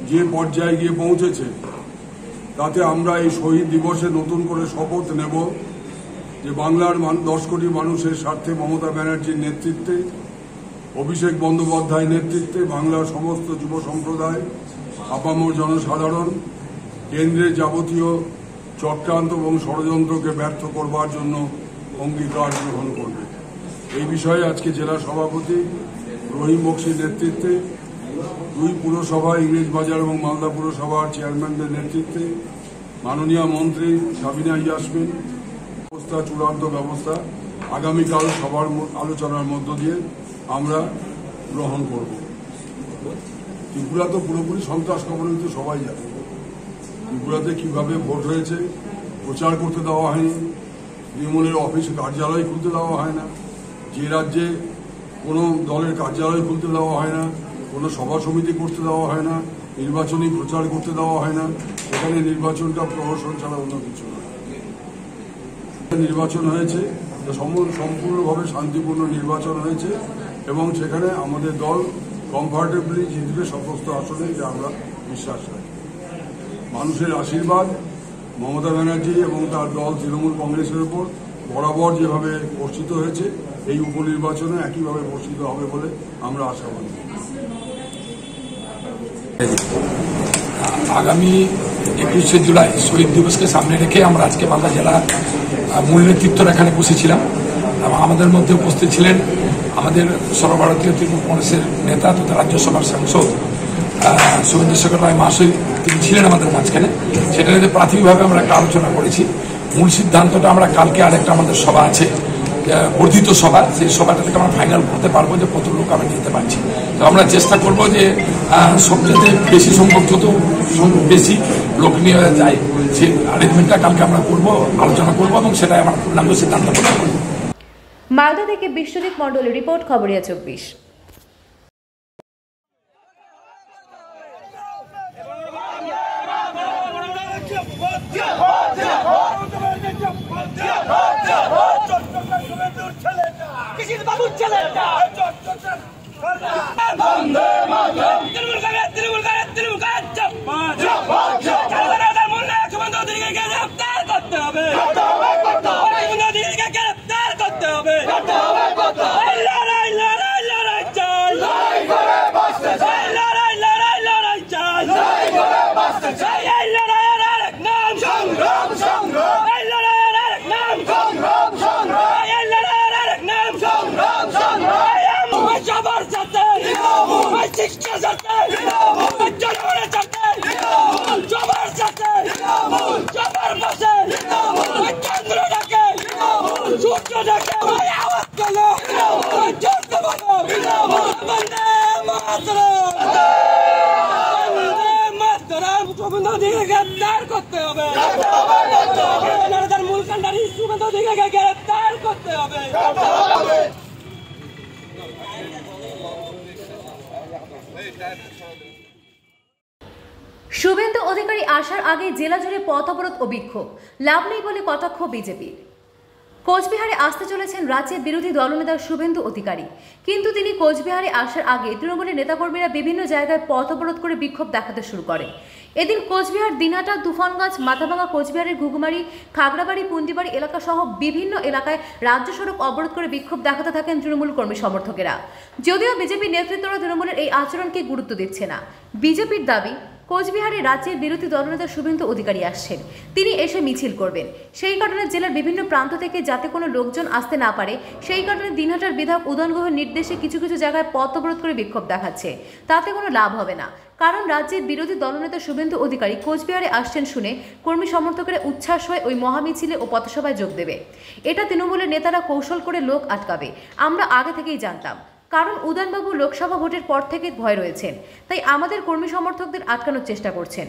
যে পর্যায়ে গিয়ে পৌঁছেছে, তাতে আমরা এই শহীদ দিবসে নতুন করে শপথ নেব যে বাংলার 10 কোটি মানুষের স্বার্থে মমতা ব্যানার্জির নেতৃত্বে, অভিষেক বন্দ্যোপাধ্যায়ের নেতৃত্বে বাংলার সমস্ত যুব সম্প্রদায়, আপামর জনসাধারণ কেন্দ্রের যাবতীয় চক্রান্ত এবং ষড়যন্ত্রকে ব্যর্থ করবার জন্য অঙ্গীকার গ্রহণ করবে। এই বিষয়ে আজকে জেলা সভাপতি রহিম বক্সির নেতৃত্বে 2 পুরসভা, ইংরেজবাজার এবং মালদা পুরসভার চেয়ারম্যানদের নেতৃত্বে মাননীয় মন্ত্রী সাবিনা ইয়াসমিন চূড়ান্ত ব্যবস্থা আগামীকাল সবার আলোচনার মধ্য দিয়ে আমরা গ্রহণ করব। ত্রিপুরা তো পুরোপুরি সন্ত্রাস কবলিত, সবাই জানে। ত্রিপুরাতে কিভাবে ভোট হয়েছে প্রচার করতে দেওয়া হয়নি, তৃণমূলের অফিস কার্যালয় খুলতে দেওয়া হয় না, যে রাজ্যে কোনো দলের কার্যালয় খুলতে দেওয়া হয় না, কোনো সভা সমিতি করতে দেওয়া হয় না, নির্বাচনী প্রচার করতে দেওয়া হয় না, সেখানে নির্বাচনটা প্রহসন ছাড়া অন্য কিছু নয়। নির্বাচন হয়েছে, সম্পূর্ণভাবে শান্তিপূর্ণ নির্বাচন হয়েছে এবং সেখানে আমাদের দল কমফর্টেবলি জিতবে সমস্ত আসনে, যে আমরা বিশ্বাস রাখি। মানুষের আশীর্বাদ মমতা ব্যানার্জি এবং তার দল তৃণমূল কংগ্রেসের উপর বরাবর যেভাবে বর্ষিত হয়েছে, এই উপনির্বাচনে একইভাবে বর্ষিত হবে বলে আমরা আশাবাদী। আগামী 21শে জুলাই শহীদ দিবসকে সামনে রেখে আমরা আজকে মালদা জেলা মূল নেতৃত্বরা এখানে বসেছিলাম এবং আমাদের মধ্যে উপস্থিত ছিলেন আমাদের সর্বভারতীয় তৃণমূল কংগ্রেসের নেতা তথা রাজ্যসভার সাংসদ শুভেন্দু শেখর রায় মহাশয়, তিনি ছিলেন আমাদের মাঝখানে। সেটা নিয়ে প্রাথমিকভাবে আমরা একটা আলোচনা করেছি। মূল সিদ্ধান্তটা আমরা কালকে আরেকটা আমাদের সভা আছে, বর্ধিত সভা, সেই সভাটা থেকে আমরা ফাইনাল করতে পারবো যে কত লোক আমরা নিতে পারছি। তো আমরা চেষ্টা করবো যে সবচেয়ে বেশি সংখ্যক যত বেশি লোক নিয়ে যায় সেই অ্যারেঞ্জমেন্টটা কালকে আমরা করবো, আলোচনা করবো এবং সেটাই আমরা পূর্ণাঙ্গ সিদ্ধান্ত করবো। মালদা থেকে বিশ্বজিৎ মণ্ডলের রিপোর্ট, খবরিয়া 24। সংগ্রাম শুভেন্দু অধিকারী আসার আগে জেলা জুড়ে পথ অবরোধ ও বিক্ষোভ, লাভ নেই বলে কটাক্ষ বিজেপির। কোচবিহারে আসতে চলেছেন রাজ্যের বিরোধী দলনেতা শুভেন্দু অধিকারী, কিন্তু তিনি কোচবিহারে আসার আগে তৃণমূলের নেতাকর্মীরা বিভিন্ন জায়গায় পথ অবরোধ করে বিক্ষোভ দেখাতে শুরু করে। এদিন কোচবিহার দিনহাটা, তুফানগঞ্জ, মাথাভাঙা, কোচবিহারের ঘুঘুমারি, খাগড়াবাড়ি, পুন্ডিবাড়ি এলাকা সহ বিভিন্ন এলাকায় রাজ্য সড়ক অবরোধ করে বিক্ষোভ দেখাতে থাকেন তৃণমূল কর্মী সমর্থকেরা। যদিও বিজেপি নেতৃত্বরা তৃণমূলের এই আচরণকে গুরুত্ব দিচ্ছে না। বিজেপির দাবি, কোচবিহারে রাজ্যের বিরোধী দলনেতা শুভেন্দু অধিকারী আসছেন, তিনি এসে মিছিল করবেন। সেই কারণে জেলার বিভিন্ন প্রান্ত থেকে যাতে কোনো লোকজন আসতে না পারে, সেই কারণে দিনহাটার বিধায়ক উদয়ন গুহের নির্দেশে কিছু কিছু জায়গায় পথ অবরোধ করে বিক্ষোভ দেখাচ্ছে। তাতে কোনো লাভ হবে না, কারণ রাজ্যের বিরোধী দলনেতা শুভেন্দু অধিকারী কোচবিহারে আসছেন শুনে কর্মী সমর্থকেরা উচ্ছ্বাস হয়ে ওই মহামিছিলে ও পথসভায় যোগ দেবে। এটা তৃণমূলের নেতারা কৌশল করে লোক আটকাবে, আমরা আগে থেকেই জানতাম। কারণ উদয়নবাবু লোকসভা ভোটের পর থেকে ভয় রয়েছেন, তাই আমাদের কর্মী সমর্থকদের আটকানোর চেষ্টা করছেন।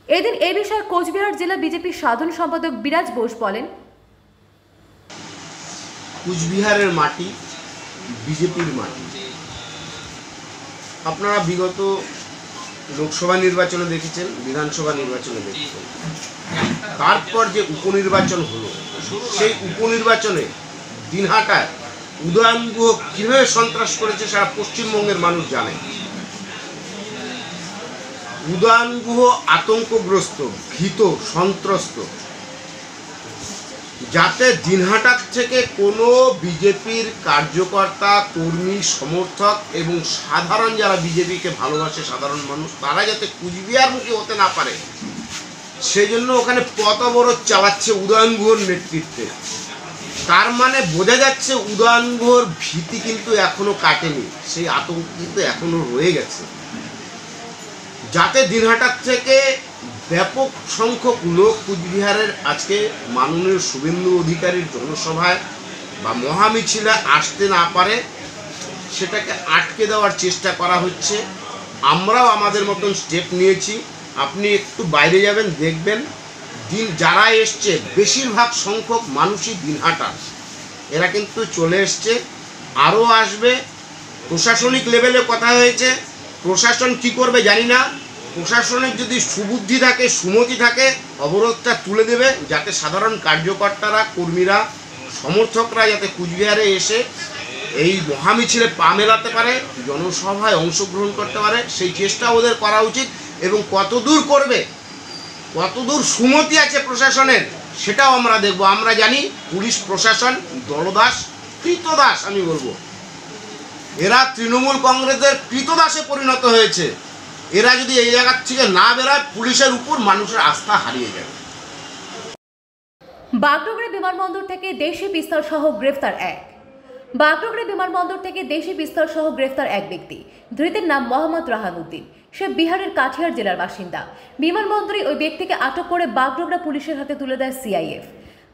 এদিন এই বিষয়ে কোচবিহার জেলা বিজেপির সাধারণ সম্পাদক বিরাজ বোস বলেন, কোচবিহারের মাটি বিজেপির মাটি। আপনারা বিগত লোকসভা নির্বাচনে দেখেছেন, বিধানসভা নির্বাচনে দেখেছেন, তারপর যে উপনির্বাচন হলো, সেই উপনির্বাচনে দিনহাটায় উদয়ন গুহ কিভাবে সন্ত্রাস করেছে সারা পশ্চিমবঙ্গের মানুষ জানে। উদয়ন গুহ আতঙ্কগ্রস্ত, ভীত, সন্ত্রস্ত, যাতে দিনহাটার থেকে কোনো বিজেপির কার্যকর্তা, কর্মী, সমর্থক এবং সাধারণ যারা বিজেপিকে ভালোবাসে সাধারণ মানুষ, তারা যাতে কুচবিহারমুখী হতে না পারে, সেই জন্য ওখানে পথ অবরোধ চালাচ্ছে উদয়ন গুহর নেতৃত্বে। তার মানে বোঝা যাচ্ছে উদয়ন গুহর ভীতি কিন্তু এখনো কাটেনি, সেই আতঙ্ক কিন্তু এখনো রয়ে গেছে। যাতে দিনহাটার থেকে ব্যাপক সংখ্যক লোক কুচবিহারের আজকে মাননীয় শুভেন্দু অধিকারীর জনসভায় বা মহামিছিলে আসতে না পারে, সেটাকে আটকে দেওয়ার চেষ্টা করা হচ্ছে। আমরাও আমাদের মতন স্টেপ নিয়েছি। আপনি একটু বাইরে যাবেন, দেখবেন যারা এসছে বেশিরভাগ সংখ্যক মানুষই দিনহাটা, এরা কিন্তু চলে এসছে, আরও আসবে। প্রশাসনিক লেভেলে কথা হয়েছে, প্রশাসন কি করবে জানি না। প্রশাসনের যদি সুবুদ্ধি থাকে, সুমতি থাকে, অবরোধটা তুলে দেবে, যাতে সাধারণ কার্যকর্তারা, কর্মীরা, সমর্থকরা যাতে কুচবিহারে এসে এই মহামিছিলে পা মেলাতে পারে, জনসভায় অংশগ্রহণ করতে পারে, সেই চেষ্টা ওদের করা উচিত। এবং কতদূর করবে, কতদূর সুমতি আছে প্রশাসনের, সেটাও আমরা দেখব। আমরা জানি পুলিশ প্রশাসন দলদাস, কৃতদাস আমি বলবো, এরা তৃণমূল কংগ্রেসের কৃতদাসে পরিণত হয়েছে। এরা যদি এই জায়গা থেকে না বেরোয়, পুলিশের উপর মানুষের আস্থা হারিয়ে যাবে। বাগডোগরা বিমানবন্দর থেকে দেশি পিস্তল সহ গ্রেফতার এক। বাগডোগরা বিমানবন্দর থেকে দেশি পিস্তল সহ গ্রেফতার এক ব্যক্তি। ধৃতের নাম মোহাম্মদ রাহানুদ্দিন, সে বিহারের কাঠিয়ার জেলার বাসিন্দা। বিমানবন্দরে ওই ব্যক্তিকে আটক করে বাগডোগরা পুলিশের হাতে তুলে দেয় সিআইএফ।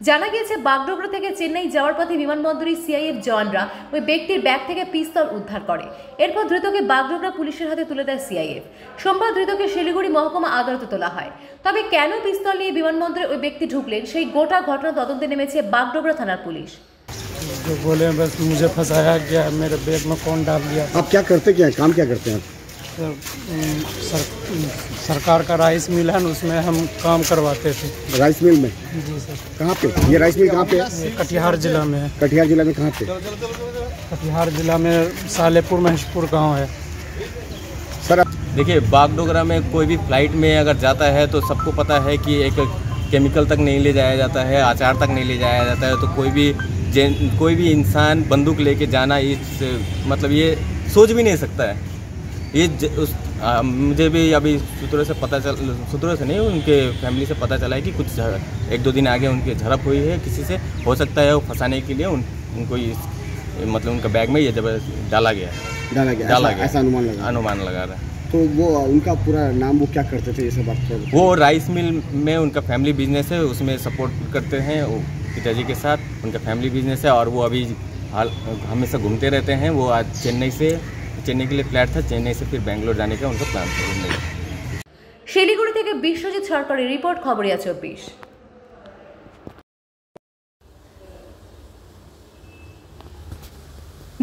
জানা গিয়েছে, বাগডোগরা থেকে চেন্নাই যাওয়ার পথে বিমানবন্দরে সিআইএফ জওয়ানরা ওই ব্যক্তির ব্যাগ থেকে পিস্তল উদ্ধার করে। এরপর ধৃতকে বাগডোগরা পুলিশের হাতে তুলে দেয় সিআইএফ। সোমবার ধৃতকে শিলিগুড়ি মহকুমা আদালতে তোলা হয়। তবে কেন পিস্তল নিয়ে বিমানবন্দরে ওই ব্যক্তি ঢুকলেন, সেই গোটা ঘটনা তদন্তে নেমেছে বাগডোগরা থানার পুলিশ। जो बोले बस मुझे फंसाया गया, मेरे बैग में कौन डाल दिया। आप क्या करते, क्या काम क्या करते हैं? सरकार का राइस मिल है, उसमें हम काम करवाते थे। राइस मिल में? जी सर। कहाँ पे ये राइस मिल कहाँ पे है? कटिहार जिला में है। कटिहार जिला में कहाँ पे? कटिहार जिला में सालेपुर महेशपुर गांव है सर। देखिए, बागडोगरा में कोई भी फ्लाइट में अगर जाता है तो सबको पता है कि एक केमिकल तक नहीं ले जाया जाता है, अचार तक नहीं ले जाया जाता है। तो कोई भी इंसान बंदूक लेके जाना, इस मतलब ये सोच भी नहीं सकता है। ये मुझे भी अभी सूत्रों से नहीं, उनके फैमिली से पता चला है कि कुछ 1-2 दिन आगे उनकी झड़प हुई है किसी से। हो सकता है वो फंसाने के लिए उनको मतलब उनका बैग में ये जब डाला गया ऐसा अनुमान लगा रहा है। तो वो उनका पूरा नाम, वो क्या करते थे, ये सब बात? वो राइस मिल में उनका फैमिली बिजनेस है, उसमें सपोर्ट करते हैं। पिताजी के साथ। उनका फैमिली बिजनेस है और वो अभी हमेशा घूमते रहते हैं। वो आज चेन्नई के लिए फ्लैट था, चेन्नई से फिर बेंगलोर जाने का उनका प्लान था। শিলিগুড়ি থেকে বিশ্বজিৎ সরকারের রিপোর্ট, খবরিয়া 24।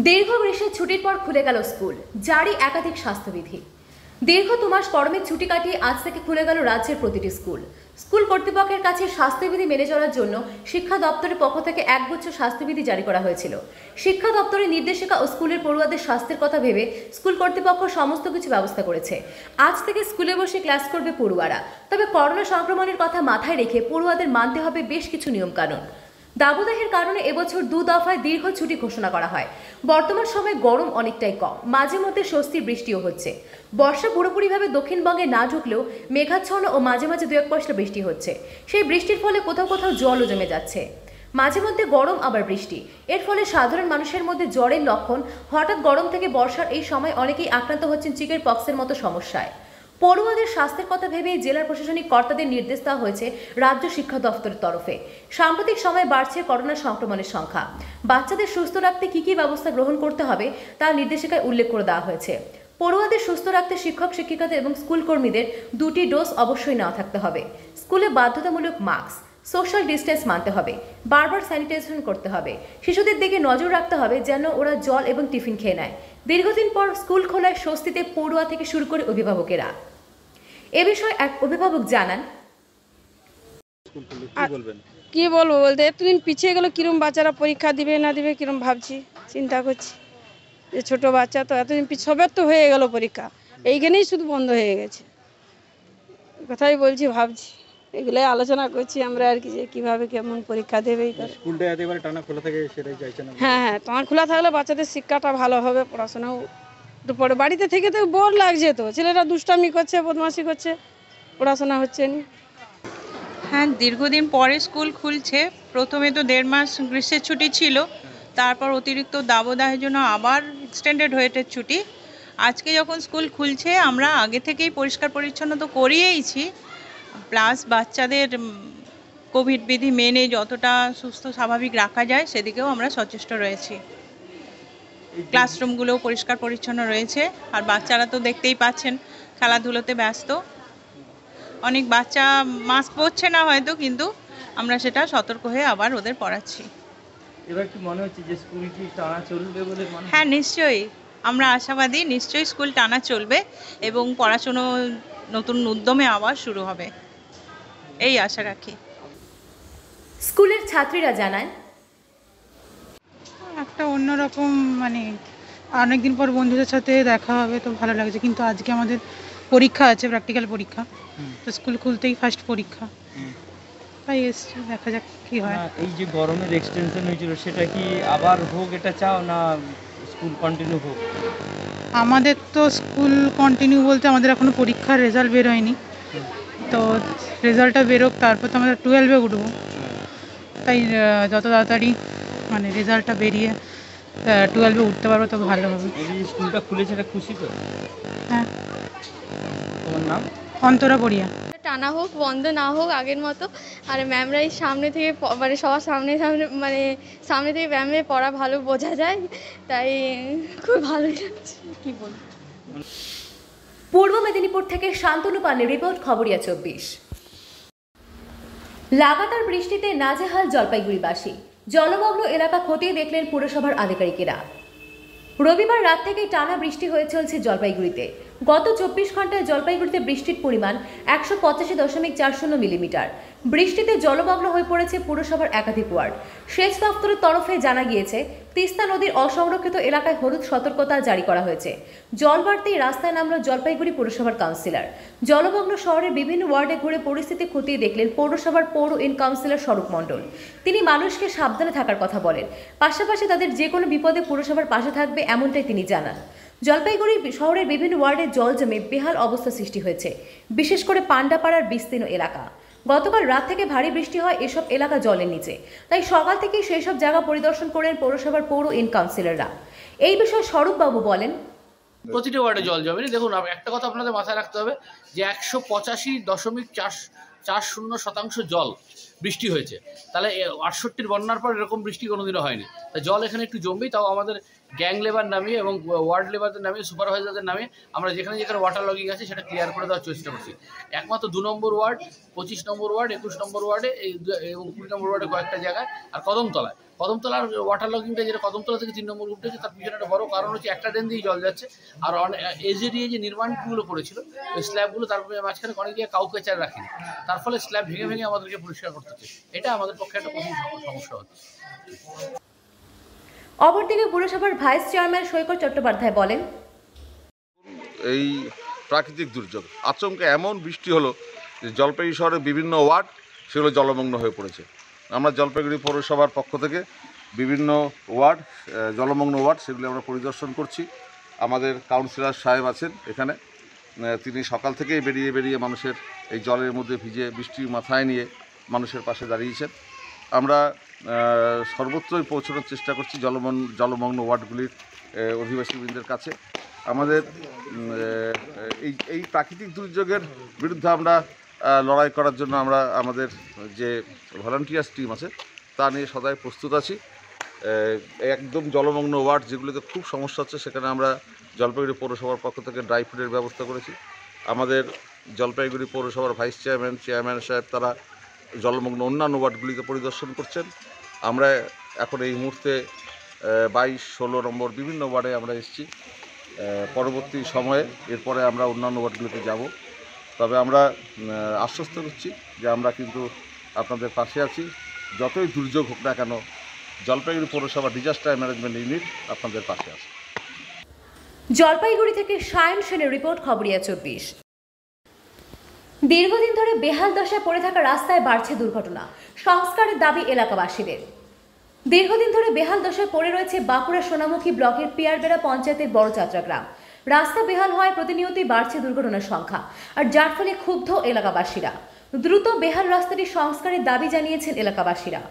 দীর্ঘ গ্রীষ্মের ছুটির পর খুলে গেল স্কুল, জারি একাধিক স্বাস্থ্যবিধি। দীর্ঘ 2 মাস গরমের ছুটি কাটিয়ে আজ থেকে খুলে গেল রাজ্যের প্রতিটি স্কুল। স্কুল কর্তৃপক্ষের কাছে স্বাস্থ্যবিধি মেনে চলার জন্য শিক্ষা দপ্তরের পক্ষ থেকে একগুচ্ছ স্বাস্থ্যবিধি জারি করা হয়েছিল। শিক্ষা দপ্তরের নির্দেশিকা ও স্কুলের পড়ুয়াদের স্বাস্থ্যের কথা ভেবে স্কুল কর্তৃপক্ষ সমস্ত কিছু ব্যবস্থা করেছে। আজ থেকে স্কুলে বসে ক্লাস করবে পড়ুয়ারা। তবে করোনা সংক্রমণের কথা মাথায় রেখে পড়ুয়াদের মানতে হবে বেশ কিছু নিয়মকানুন। দাবদাহের কারণে এবছর 2 দফায় দীর্ঘ ছুটি ঘোষণা করা হয়। বর্তমান সময়ে গরম অনেকটাই কম, মাঝে মধ্যে স্বস্তির বৃষ্টিও হচ্ছে। বর্ষা পুরোপুরিভাবে দক্ষিণবঙ্গে না ঢুকলেও মেঘাচ্ছন্ন ও মাঝে মাঝে 2-1 পশলা বৃষ্টি হচ্ছে। সেই বৃষ্টির ফলে কোথাও কোথাও জলও জমে যাচ্ছে। মাঝে মধ্যে গরম আবার বৃষ্টি, এর ফলে সাধারণ মানুষের মধ্যে জ্বরের লক্ষণ। হঠাৎ গরম থেকে বর্ষার এই সময় অনেকেই আক্রান্ত হচ্ছেন চিকেন পক্সের মতো সমস্যায়। পড়ুয়াদের স্বাস্থ্যের কথা ভেবে জেলার প্রশাসনিক কর্তাদের নির্দেশ দেওয়া হয়েছে রাজ্য শিক্ষা দপ্তরের তরফে। সাম্প্রতিক সময়ে বাড়ছে করোনা সংক্রমণের সংখ্যা। বাচ্চাদের সুস্থ রাখতে কী কী ব্যবস্থা গ্রহণ করতে হবে তা নির্দেশিকায় উল্লেখ করে দেওয়া হয়েছে। পড়ুয়াদের সুস্থ রাখতে শিক্ষক শিক্ষিকাদের এবং স্কুল কর্মীদের 2টি ডোজ অবশ্যই নেওয়া থাকতে হবে। স্কুলে বাধ্যতামূলক মাস্ক, সোশ্যাল ডিস্টেন্স মানতে হবে, বারবার স্যানিটাইজেশন করতে হবে। শিশুদের দিকে নজর রাখতে হবে যেন ওরা জল এবং টিফিন খেয়ে নেয়। দীর্ঘদিন পর স্কুল খোলায় স্বস্তিতে পড়ুয়া থেকে শুরু করে অভিভাবকেরা। এ বিষয়ে এক অভিভাবক জানান, কি বলবো বলতে এতদিন পিছিয়ে গেল, কিরম বাচ্চারা পরীক্ষা দিবে না দিবে কিরম ভাবছি, চিন্তা করছি যে ছোট বাচ্চা তো এতদিন সবের তো হয়ে গেল পরীক্ষা, এইখানেই শুধু বন্ধ হয়ে গেছে। কথাই বলছি, ভাবছি এগুলাই আলোচনা করছি আমরা আর কি, যে কিভাবে কেমন পরীক্ষা দেবে। স্কুলটা একেবারে টানা খোলা থাকে সেটাই চাইছেন? হ্যাঁ, টানা খোলা থাকলে বাচ্চাদের শিক্ষাটা ভালো হবে, পড়াশোনাও একটু পরে। বাড়িতে থেকে তো বোর লাগছে, তো ছেলেরা দুষ্টামি করছে, বদমাশি করছে, পড়াশোনা হচ্ছে না। হ্যাঁ, দীর্ঘদিন পরে স্কুল খুলছে। প্রথমে তো 1.5 মাস গ্রীষ্মের ছুটি ছিল, তারপর অতিরিক্ত দাবদাহের জন্য আবার এক্সটেন্ডেড হয়েছে ছুটি। আজকে যখন স্কুল খুলছে আমরা আগে থেকেই পরিষ্কার পরিচ্ছন্ন তো করিয়েইছি, প্লাস বাচ্চাদের কোভিড বিধি মেনে যতটা সুস্থ স্বাভাবিক রাখা যায় সেদিকেও আমরা সচেষ্ট রয়েছি। ক্লাসরুমগুলোও পরিষ্কার পরিচ্ছন্ন রয়েছে। আর বাচ্চারা তো দেখতেই পাচ্ছেন খেলাধুলোতে ব্যস্ত। অনেক বাচ্চা মাস্ক পরছে না হয়তো, কিন্তু আমরা সেটা সতর্ক হয়ে আবার ওদের পড়াচ্ছি। এবার কি মনে হচ্ছে যে স্কুল কি টানা চলবে বলে? হ্যাঁ, নিশ্চয়ই আমরা আশাবাদী, নিশ্চয়ই স্কুল টানা চলবে এবং পড়াশুনো নতুন উদ্যমে আবার শুরু হবে, এই আশা রাখি। স্কুলের ছাত্রীরা জানায়, একটা অন্যরকম মানে অনেকদিন পর বন্ধুদের সাথে দেখা হবে তো ভালো লাগছে, কিন্তু আজকে আমাদের পরীক্ষা আছে, প্র্যাকটিক্যাল পরীক্ষা, তো স্কুল খুলতেই ফার্স্ট পরীক্ষা, তাই এসছি, দেখা যাক কি হয়। এই যে গরমের এক্সটেনশন হয়েছিল সেটা কি আবার হোক এটা চাও, না স্কুল কন্টিনিউ হোক? আমাদের তো স্কুল কন্টিনিউ বলতে আমাদের এখনো পরীক্ষার রেজাল্ট বেরোয়নি, তো রেজাল্টটা বেরোক তারপর তো আমরা 12-এ উঠবো, তাই যত তাড়াতাড়ি মানে রেজাল্টটা বেরিয়ে 12-এ উঠতে পারবো তো ভালো হবে। এই স্কুলটা খুলেছে এটা খুশি তো? হ্যাঁ। তোমার নাম? অন্তরা বড়িয়া। টানা হোক, বন্ধ না হোক আগের মতো। আর ম্যামরা এই সামনে থেকে মানে সবার সামনে সামনে থেকে ম্যামের পড়া ভালো বোঝা যায়, তাই খুব ভালো লাগছে। কি বলবো। পূর্ব মেদিনীপুর থেকে শান্তনু পানের রিপোর্ট, খবরিয়া 24। লাগাতার বৃষ্টিতে নাজেহাল জলপাইগুড়িবাসী। জলমগ্ন এলাকা খতিয়ে দেখলেন পুরসভার আধিকারিকেরা। রবিবার রাত থেকেই টানা বৃষ্টি হয়ে চলছে জলপাইগুড়িতে। গত 24 ঘন্টায় জলপাইগুড়িতে বৃষ্টির পরিমাণ 185.40 মিলিমিটার। বৃষ্টিতে জলমগ্ন হয়ে পড়েছে পুরসভার একাধিক ওয়ার্ড। সেচ দপ্তরের তরফে জানা গিয়েছে, তিস্তা নদীর অসংরক্ষিত এলাকায় হলুদ সতর্কতা জারি করা হয়েছে। জল বাড়তেই রাস্তায় নামল জলপাইগুড়ি পুরসভার কাউন্সিলর। জলমগ্ন শহরের বিভিন্ন ওয়ার্ডে ঘুরে পরিস্থিতি খতিয়ে দেখলেন পৌরসভার পৌর ইন কাউন্সিলর স্বরূপ মণ্ডল। তিনি মানুষকে সাবধানে থাকার কথা বলেন, পাশাপাশি তাদের যে কোনো বিপদে পুরসভার পাশে থাকবে এমনটাই তিনি জানান। জলপাইগুড়ি শহরের বিভিন্ন ওয়ার্ডে জল জমে বেহাল অবস্থা সৃষ্টি হয়েছে, বিশেষ করে পান্ডাপাড়ার বিস্তীর্ণ এলাকা। গতকাল রাত থেকে ভারী বৃষ্টি হয় এসব এলাকা জলের নিচে, তাই সকাল থেকেই সেই সব জায়গা পরিদর্শন করেন পৌরসভার পৌর ইন কাউন্সিলররা। এই বিষয়ে স্বরূপবাবু বলেন, প্রতিটি ওয়ার্ডে জল জমেনি। দেখুন, একটা কথা আপনাদের মাথায় রাখতে হবে যে 185.40% জল বৃষ্টি হয়েছে, তাহলে 68 বন্যার পর এরকম বৃষ্টি কোনোদিনও হয়নি। তা জল এখানে একটু জমবেই, তাও আমাদের গ্যাং লেবার নামিয়ে এবং ওয়ার্ড লেবারদের নামিয়ে সুপারভাইজারদের নামিয়ে আমরা যেখানে যেখানে ওয়াটার লগিং আছে সেটা ক্লিয়ার করে দেওয়ার চেষ্টা করছি। একমাত্র 2 নম্বর ওয়ার্ড, 25 নম্বর ওয়ার্ড, 21 নম্বর ওয়ার্ডে এবং 20 নম্বর ওয়ার্ডে কয়েকটা জায়গায়, আর কদমতলার ওয়াটার লগিংটা যেটা কদমতলা থেকে 3 নম্বর উঠেছে, তার পিছনে একটা বড় কারণ হচ্ছে একটা ড্রেন দিয়েই জল যাচ্ছে, আর এজেরিয়ে যে নির্মাণগুলো করেছিল ওই স্ল্যাবগুলো তারপরে মাঝখানে অনেক জায়গায় কাউকে চার রাখেনি, তার ফলে স্ল্যাব ভেঙে ভেঙে আমাদেরকে পরিষ্কার করতে হচ্ছে। এটা আমাদের পক্ষে একটা প্রথম সমস্যা হচ্ছে। অপরদিকে পুরসভার ভাইস চেয়ারম্যান সৈকত চট্টোপাধ্যায় বলেন, এই প্রাকৃতিক দুর্যোগ আচমকা এমন বৃষ্টি হলো যে জলপাইগুড়ি শহরের বিভিন্ন ওয়ার্ড সেগুলো জলমগ্ন হয়ে পড়েছে। আমরা জলপাইগুড়ি পৌরসভার পক্ষ থেকে বিভিন্ন ওয়ার্ড, জলমগ্ন ওয়ার্ড, সেগুলি আমরা পরিদর্শন করছি। আমাদের কাউন্সিলর সাহেব আছেন এখানে, তিনি সকাল থেকেই বেরিয়ে মানুষের এই জলের মধ্যে ভিজে বৃষ্টির মাথায় নিয়ে মানুষের পাশে দাঁড়িয়েছেন। আমরা সর্বত্রই পৌঁছানোর চেষ্টা করছি জলমগ্ন ওয়ার্ডগুলির অধিবাসীবৃন্দের কাছে। আমাদের এই প্রাকৃতিক দুর্যোগের বিরুদ্ধে আমরা লড়াই করার জন্য আমরা আমাদের যে ভলান্টিয়ার্স টিম আছে তা নিয়ে সদাই প্রস্তুত আছি। একদম জলমগ্ন ওয়ার্ড যেগুলোতে খুব সমস্যা হচ্ছে সেখানে আমরা জলপাইগুড়ি পৌরসভার পক্ষ থেকে ড্রাই ফুডের ব্যবস্থা করেছি। আমাদের জলপাইগুড়ি পৌরসভার ভাইস চেয়ারম্যান সাহেব তারা জলমগ্ন অন্যান্য ওয়ার্ডগুলিকে পরিদর্শন করছেন। আমরা এখন এই মুহূর্তে 22, 16 নম্বর বিভিন্ন ওয়ার্ডে আমরা এসেছি। পরবর্তী সময়ে এরপরে আমরা অন্যান্য ওয়ার্ডগুলোতে যাব। তবে আমরা আশ্বস্ত করছি যে আমরা কিন্তু আপনাদের পাশে আছি, যতই দুর্যোগ হোক না কেন জলপাইগুড়ি পৌরসভা ডিজাস্টার ম্যানেজমেন্ট ইউনিট আপনাদের পাশে আছে। জলপাইগুড়ি থেকে সায়ন সেনের রিপোর্ট, খবরিয়া 24। দীর্ঘদিন ধরে বেহাল দশায় পড়ে থাকা রাস্তায় বাড়ছে দুর্ঘটনা, সংস্কারের দাবি এলাকাবাসীদের। দীর্ঘদিন ধরে বেহাল দশায় পড়ে রয়েছে বাঁকুড়া সোনামুখী ব্লকের পিয়ারবেড়া পঞ্চায়েতের বড় চাত্রা গ্রাম। রাস্তা বেহাল হওয়ায় প্রতিনিয়তই বাড়ছে দুর্ঘটনার সংখ্যা, আর যার ফলে ক্ষুব্ধ এলাকাবাসীরা। দ্রুত বেহাল রাস্তাটি সংস্কারের দাবি জানিয়েছেন এলাকাবাসীরা।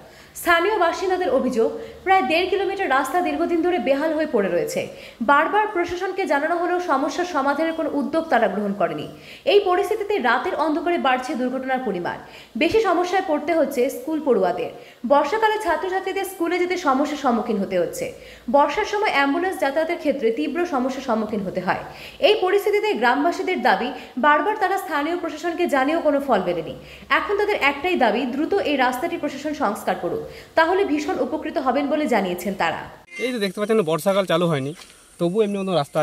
স্থানীয় বাসিন্দাদের অভিযোগ, প্রায় 1.5 কিলোমিটার রাস্তা দীর্ঘদিন ধরে বেহাল হয়ে পড়ে রয়েছে। বারবার প্রশাসনকে জানানো হলেও সমস্যার সমাধানের কোনো উদ্যোগ তারা গ্রহণ করেনি। এই পরিস্থিতিতে রাতের অন্ধকারে বাড়ছে দুর্ঘটনার পরিমাণ। বেশি সমস্যায় পড়তে হচ্ছে স্কুল পড়ুয়াদের। বর্ষাকালে ছাত্রছাত্রীদের স্কুলে যেতে সমস্যার সম্মুখীন হতে হচ্ছে। বর্ষার সময় অ্যাম্বুলেন্স যাতায়াতের ক্ষেত্রে তীব্র সমস্যার সম্মুখীন হতে হয়। এই পরিস্থিতিতে গ্রামবাসীদের দাবি, বারবার তারা স্থানীয় প্রশাসনকে জানিয়েও কোনো ফল মেলেনি। এখন তাদের একটাই দাবি, দ্রুত এই রাস্তাটি প্রশাসন সংস্কার করুক, তাহলে ভীষণ উপকৃত হবেন বলে জানিয়েছেন তারা। এই যে দেখতে পাচ্ছেন বর্ষাকাল চালু হয়নি, তবু এমনি মতো রাস্তা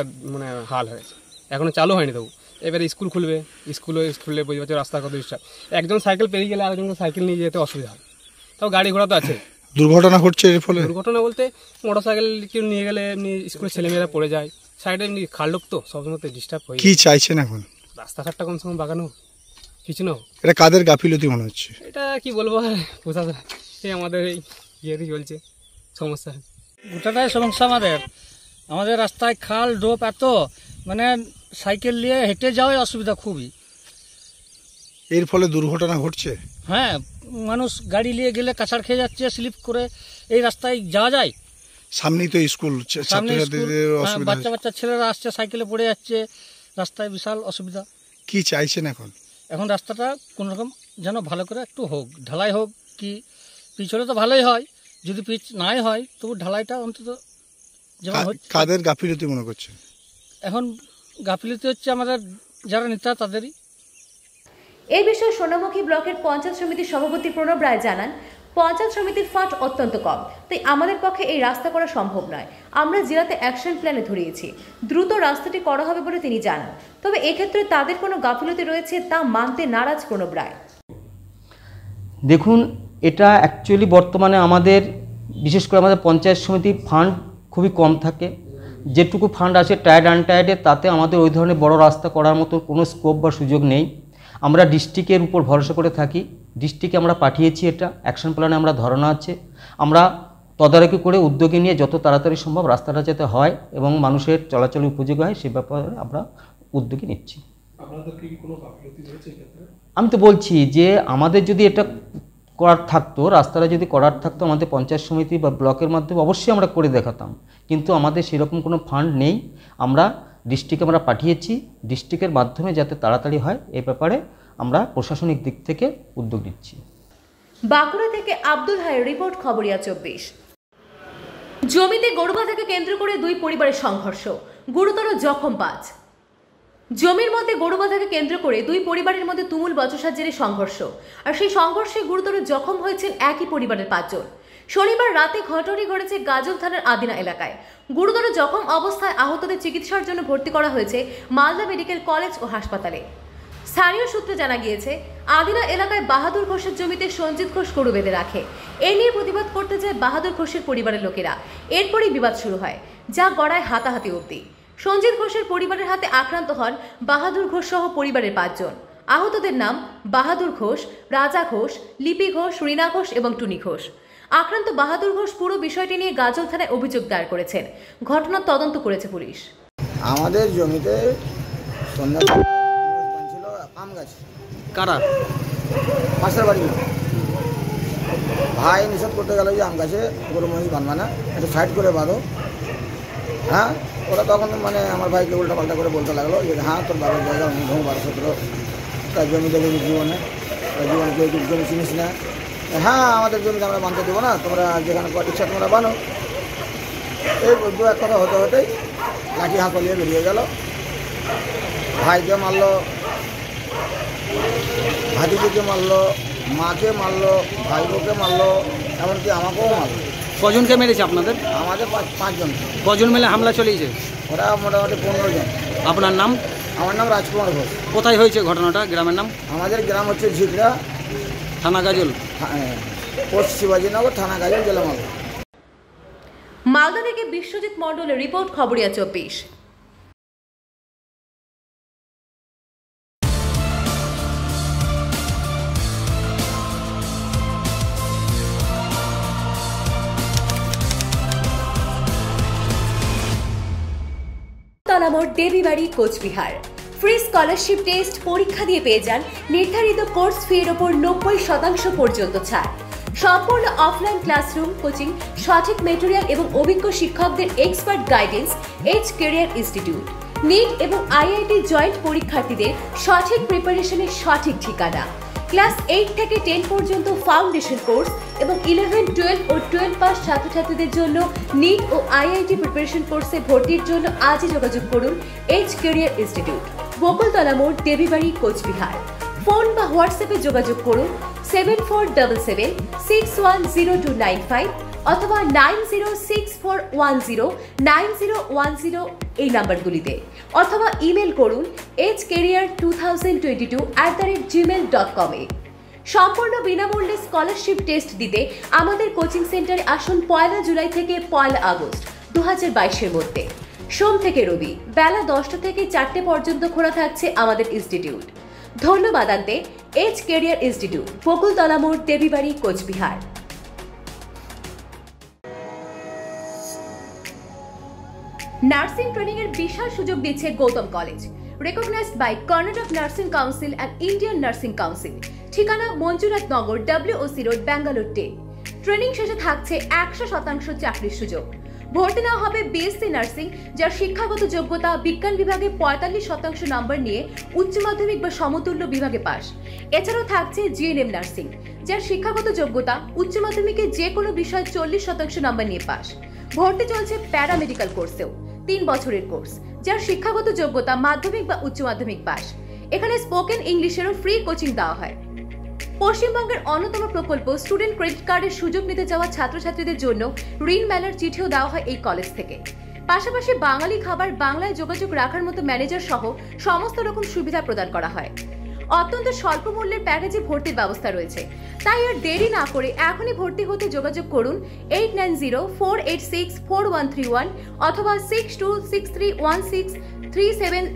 হাল হয়েছে, এখনো চালু হয়নি। তবু এবারে স্কুল খুলবে, স্কুলে বুঝতে পারছে রাস্তার কত ডিস্টার্ব। একজন সাইকেল পেরিয়ে গেলে আরেকজন সাইকেল নিয়ে যেতে অসুবিধা হয়, তাও গাড়ি ঘোড়া তো আছে। দুর্ঘটনা ঘটছে এর ফলে। দুর্ঘটনা বলতে মোটর সাইকেল কেউ নিয়ে গেলে এমনি স্কুলের ছেলেমেয়েরা পড়ে যায়, সাইডে এমনি খালডোক তো সবসময় ডিস্টার্ব হয়ে। কি চাইছেন এখন? রাস্তাঘাটটা কোন সময় বাগানো কিছু না। এটা কাদের গাফিলতি মনে হচ্ছে? এটা কি বলবো, প্রশাসন এই আমাদের এই ইয়েতে চলছে সমস্যা। গোটাটাই সমস্যা আমাদের রাস্তায় খাল ডোপ এত, সাইকেল নিয়ে হেঁটে যাওয়াই অসুবিধা খুবই। এর ফলে দুর্ঘটনা ঘটছে। হ্যাঁ, মানুষ গাড়ি নিয়ে গেলে কাছাড় খেয়ে যাচ্ছে, স্লিপ করে এই রাস্তায় যাওয়া যায়। সামনেই তো স্কুল, বাচ্চা ছেলেরা আসছে, সাইকেলে পড়ে যাচ্ছে, রাস্তায় বিশাল অসুবিধা। কি চাইছেন এখন? এখন রাস্তাটা কোনোরকম যেন ভালো করে একটু হোক, ঢালাই হোক। কি পিচ হলে তো ভালোই হয়, যদি পিচ নাই হয় তবু ঢালাইটা অন্তত যেমন। কাদের গাফিলতি মনে করছে? এখন গাফিলতি হচ্ছে আমাদের যারা নেতা তাদেরই। এই বিষয়ে সোনামুখী ব্লকের পঞ্চায়েত সমিতির সভাপতি প্রণব রায় জানান, পঞ্চায়েত সমিতির ফান্ড অত্যন্ত কম, তাই আমাদের পক্ষে এই রাস্তা করা সম্ভব নয়। আমরা জেলাতে অ্যাকশন প্ল্যানে ধরিয়েছি, দ্রুত রাস্তাটি করা হবে বলে তিনি জানান। তবে এক্ষেত্রে তাদের কোনো গাফিলতি রয়েছে তা মানতে নারাজ প্রণব রায়। দেখুন, এটা অ্যাকচুয়ালি বর্তমানে আমাদের বিশেষ করে আমাদের পঞ্চায়েত সমিতির ফান্ড খুবই কম থাকে। যেটুকু ফান্ড আছে টায়ার্ড আনটায়ার্ডে, তাতে আমাদের ওই ধরনের বড় রাস্তা করার মতো কোনো স্কোপ বা সুযোগ নেই। আমরা ডিস্ট্রিক্টের উপর ভরসা করে থাকি, ডিস্ট্রিক্টে আমরা পাঠিয়েছি, এটা অ্যাকশন প্ল্যানে আমরা ধরানো আছে। আমরা তদারকি করে উদ্যোগে নিয়ে যত তাড়াতাড়ি সম্ভব রাস্তাটা যাতে হয় এবং মানুষের চলাচলের উপযোগী হয় সে ব্যাপারে আমরা উদ্যোগে নিচ্ছি। আমি তো বলছি যে আমাদের যদি এটা করার থাকতো, রাস্তাটা যদি করার থাকতো আমাদের পঞ্চায়েত সমিতি বা ব্লকের মাধ্যমে অবশ্যই আমরা করে দেখাতাম, কিন্তু আমাদের সেরকম কোনো ফান্ড নেই। আমরা ডিস্ট্রিক্টে আমরা পাঠিয়েছি, ডিস্ট্রিক্টের মাধ্যমে যাতে তাড়াতাড়ি হয় এই ব্যাপারে আমরা প্রশাসনিক দিক থেকে উদ্যোগ নিচ্ছি। বাঁকুড়া থেকে আব্দুল হাইয়ের রিপোর্ট, খবরিয়া 24। জমিতে গরু বাঁধাকে কেন্দ্র করে দুই পরিবারের সংঘর্ষ, গুরুতর জখম 5। জমির মধ্যে গরু বাঁধাকে কেন্দ্র করে দুই পরিবারের মধ্যে তুমুল বচসার জেরে সংঘর্ষ, আর সেই সংঘর্ষে গুরুতর জখম হয়েছেন একই পরিবারের 5 জন। শনিবার রাতে ঘটনাটি ঘটেছে গাজল থানার আদিনা এলাকায়। গুরুতর জখম অবস্থায় আহতদের চিকিৎসার জন্য ভর্তি করা হয়েছে মালদা মেডিকেল কলেজ ও হাসপাতালে। স্থানীয় সূত্রে জানা গিয়েছে, আদিনা এলাকায় বাহাদুর ঘোষের জমিতে সঞ্জিত ঘোষ গরু বেঁধে রাখে। এ নিয়ে প্রতিবাদ করতে যায় বাহাদুর ঘোষের পরিবারের লোকেরা। এরপরই বিবাদ শুরু হয়, যা গড়ায় হাতাহাতি অবধি। সঞ্জিত ঘোষের পরিবারের হাতে আক্রান্ত হন বাহাদুর ঘোষ সহ পরিবারের 5 জন। আহতদের নাম বাহাদুর ঘোষ, রাজা ঘোষ, লিপি ঘোষ, রীনা ঘোষ এবং টুনি ঘোষ। আক্রান্ত বাহাদুর ঘোষ পুরো বিষয়টি নিয়ে গাজল থানায় অভিযোগ দায়ের করেছেন। ঘটনার তদন্ত করেছে পুলিশ। আমাদের জমিতে সন্ধ্যা ছিল আম গাছ। কারা? পাশের বাড়ি ভাই নিষেধ করতে গেল যে আম গাছে গরু মহিষ বাঁধবা না, একটু সাইড করে বাঁধো। হ্যাঁ, ওরা তখন মানে আমার ভাইকে উল্টা পাল্টা করে বলতে লাগলো যে হ্যাঁ তোর বাবার জায়গা অনেক 12-17 তার জমি দেবে জীবনে, তার জীবনে কেউ জমি চিনিস না। হ্যাঁ, আমাদের জমিতে আমরা বাঁধতে দেবো না, তোমরা যেখানে ইচ্ছা তোমরা বানো। এই 2-1 কথা হতে হতেই লাঠি হাঁকো নিয়ে বেরিয়ে গেল। ভাইকে মারলো, ভাতিজিকে মারলো, মাকে মারলো, ভাই বোকে মারলো, এমনকি আমাকেও মারলো। কজনকে মেরেছে আপনাদের? আমাদের 5 জন। কজন মিলে হামলা চলিয়েছে? ওরা মোটামুটি 15 জন। আপনার নাম? আমার নাম রাজকুমার ঘোষ। কোথায় হয়েছে ঘটনাটা? গ্রামের নাম? আমাদের গ্রাম হচ্ছে ঝিকরা, থানা গাজল, পোস্ট শিবাজীনগর, থানা গাজল, জেলা মালদা। মালদা থেকে বিশ্বজিৎ মণ্ডলের রিপোর্ট, খবরিয়া 24। Debibari, Cooch. Free scholarship test পরীক্ষা দিয়ে পেয়ে যান নির্ধারিত কোর্স ফি এর ওপর 90% পর্যন্ত ছাড়। সম্পূর্ণ অফলাইন ক্লাসরুম, কোচিং, সঠিক মেটেরিয়াল এবং অভিজ্ঞ শিক্ষকদের expert guidance. Edge career institute. NEET এবং আইআইটি জয়েন্ট পরীক্ষার্থীদের সঠিক প্রিপারেশনের সঠিক ঠিকানা। ক্লাস 8 থেকে 10 পর্যন্ত ফাউন্ডেশন কোর্স এবং 11, 12 ও 12 পাস ছাত্রছাত্রীদের জন্য নিট ও আইআইটি প্রিপারেশন কোর্সে ভর্তির জন্য আজই যোগাযোগ করুন এজ ক্যারিয়ার ইনস্টিটিউট, বকুলতলা মোড়, দেবীবাড়ি, কোচবিহার। ফোন বা হোয়াটসঅ্যাপে যোগাযোগ করুন 7477610295 অথবা 9064109010 এই নাম্বারগুলিতে, অথবা ইমেল করুন hcareer2022@gmail.com এ। সম্পূর্ণ বিনামূল্যে স্কলারশিপ টেস্ট দিতে আমাদের কোচিং সেন্টারে আসুন 1 জুলাই থেকে 1 আগস্ট 2022 মধ্যে। সোম থেকে রবি বেলা 10টা থেকে 4টে পর্যন্ত খোলা থাকছে আমাদের ইনস্টিটিউট। ধন্যবাদ আনতে এজ ক্যারিয়ার ইনস্টিটিউট, বকুলতলা মোড়, দেবীবাড়ি, কোচবিহার। নার্সিং ট্রেনিং এর বিশাল সুযোগ দিচ্ছে Gautam college, recognized by Karnataka nursing council and Indian nursing council. ঠিকানা Manjunath Nagar, WOC road, Bangalore 10। Training শেষে থাকছে 100% চাকরির সুযোগ। ভর্তি নেওয়া হবে BSc নার্সিং, যার শিক্ষাগত যোগ্যতা বিজ্ঞান বিভাগে 45% নম্বর নিয়ে উচ্চ মাধ্যমিক বা সমতুল্য বিভাগে পাস। এছাড়াও থাকছে GNM নার্সিং, যার শিক্ষাগত যোগ্যতা উচ্চ মাধ্যমিকে যে কোনো বিষয় 40% নম্বর নিয়ে পাস। ভর্তি চলছে প্যারামেডিক্যাল কোর্সেও, 3 বছরের কোর্স, যার শিক্ষাগত যোগ্যতা মাধ্যমিক বা উচ্চ মাধ্যমিক পাস। এখানে স্পোকেন ইংলিশেরও ফ্রি কোচিং দেওয়া হয়। পশ্চিমবঙ্গের অন্যতম প্রকল্প স্টুডেন্ট ক্রেডিট কার্ডের সুযোগ নিতে যাওয়া ছাত্রছাত্রীদের জন্য ঋণ মেলার চিঠিও দেওয়া হয় এই কলেজ থেকে। পাশাপাশি বাঙালি খাবার, বাংলায় যোগাযোগ রাখার মতো ম্যানেজার সহ সমস্ত রকম সুবিধা প্রদান করা হয়। অত্যন্ত স্বল্প মূল্যের প্যাকেজে ভর্তির ব্যবস্থা রয়েছে, তাই আর দেরি না করে এখনই ভর্তি হতে যোগাযোগ করুন 8904864131 অথবা 62631637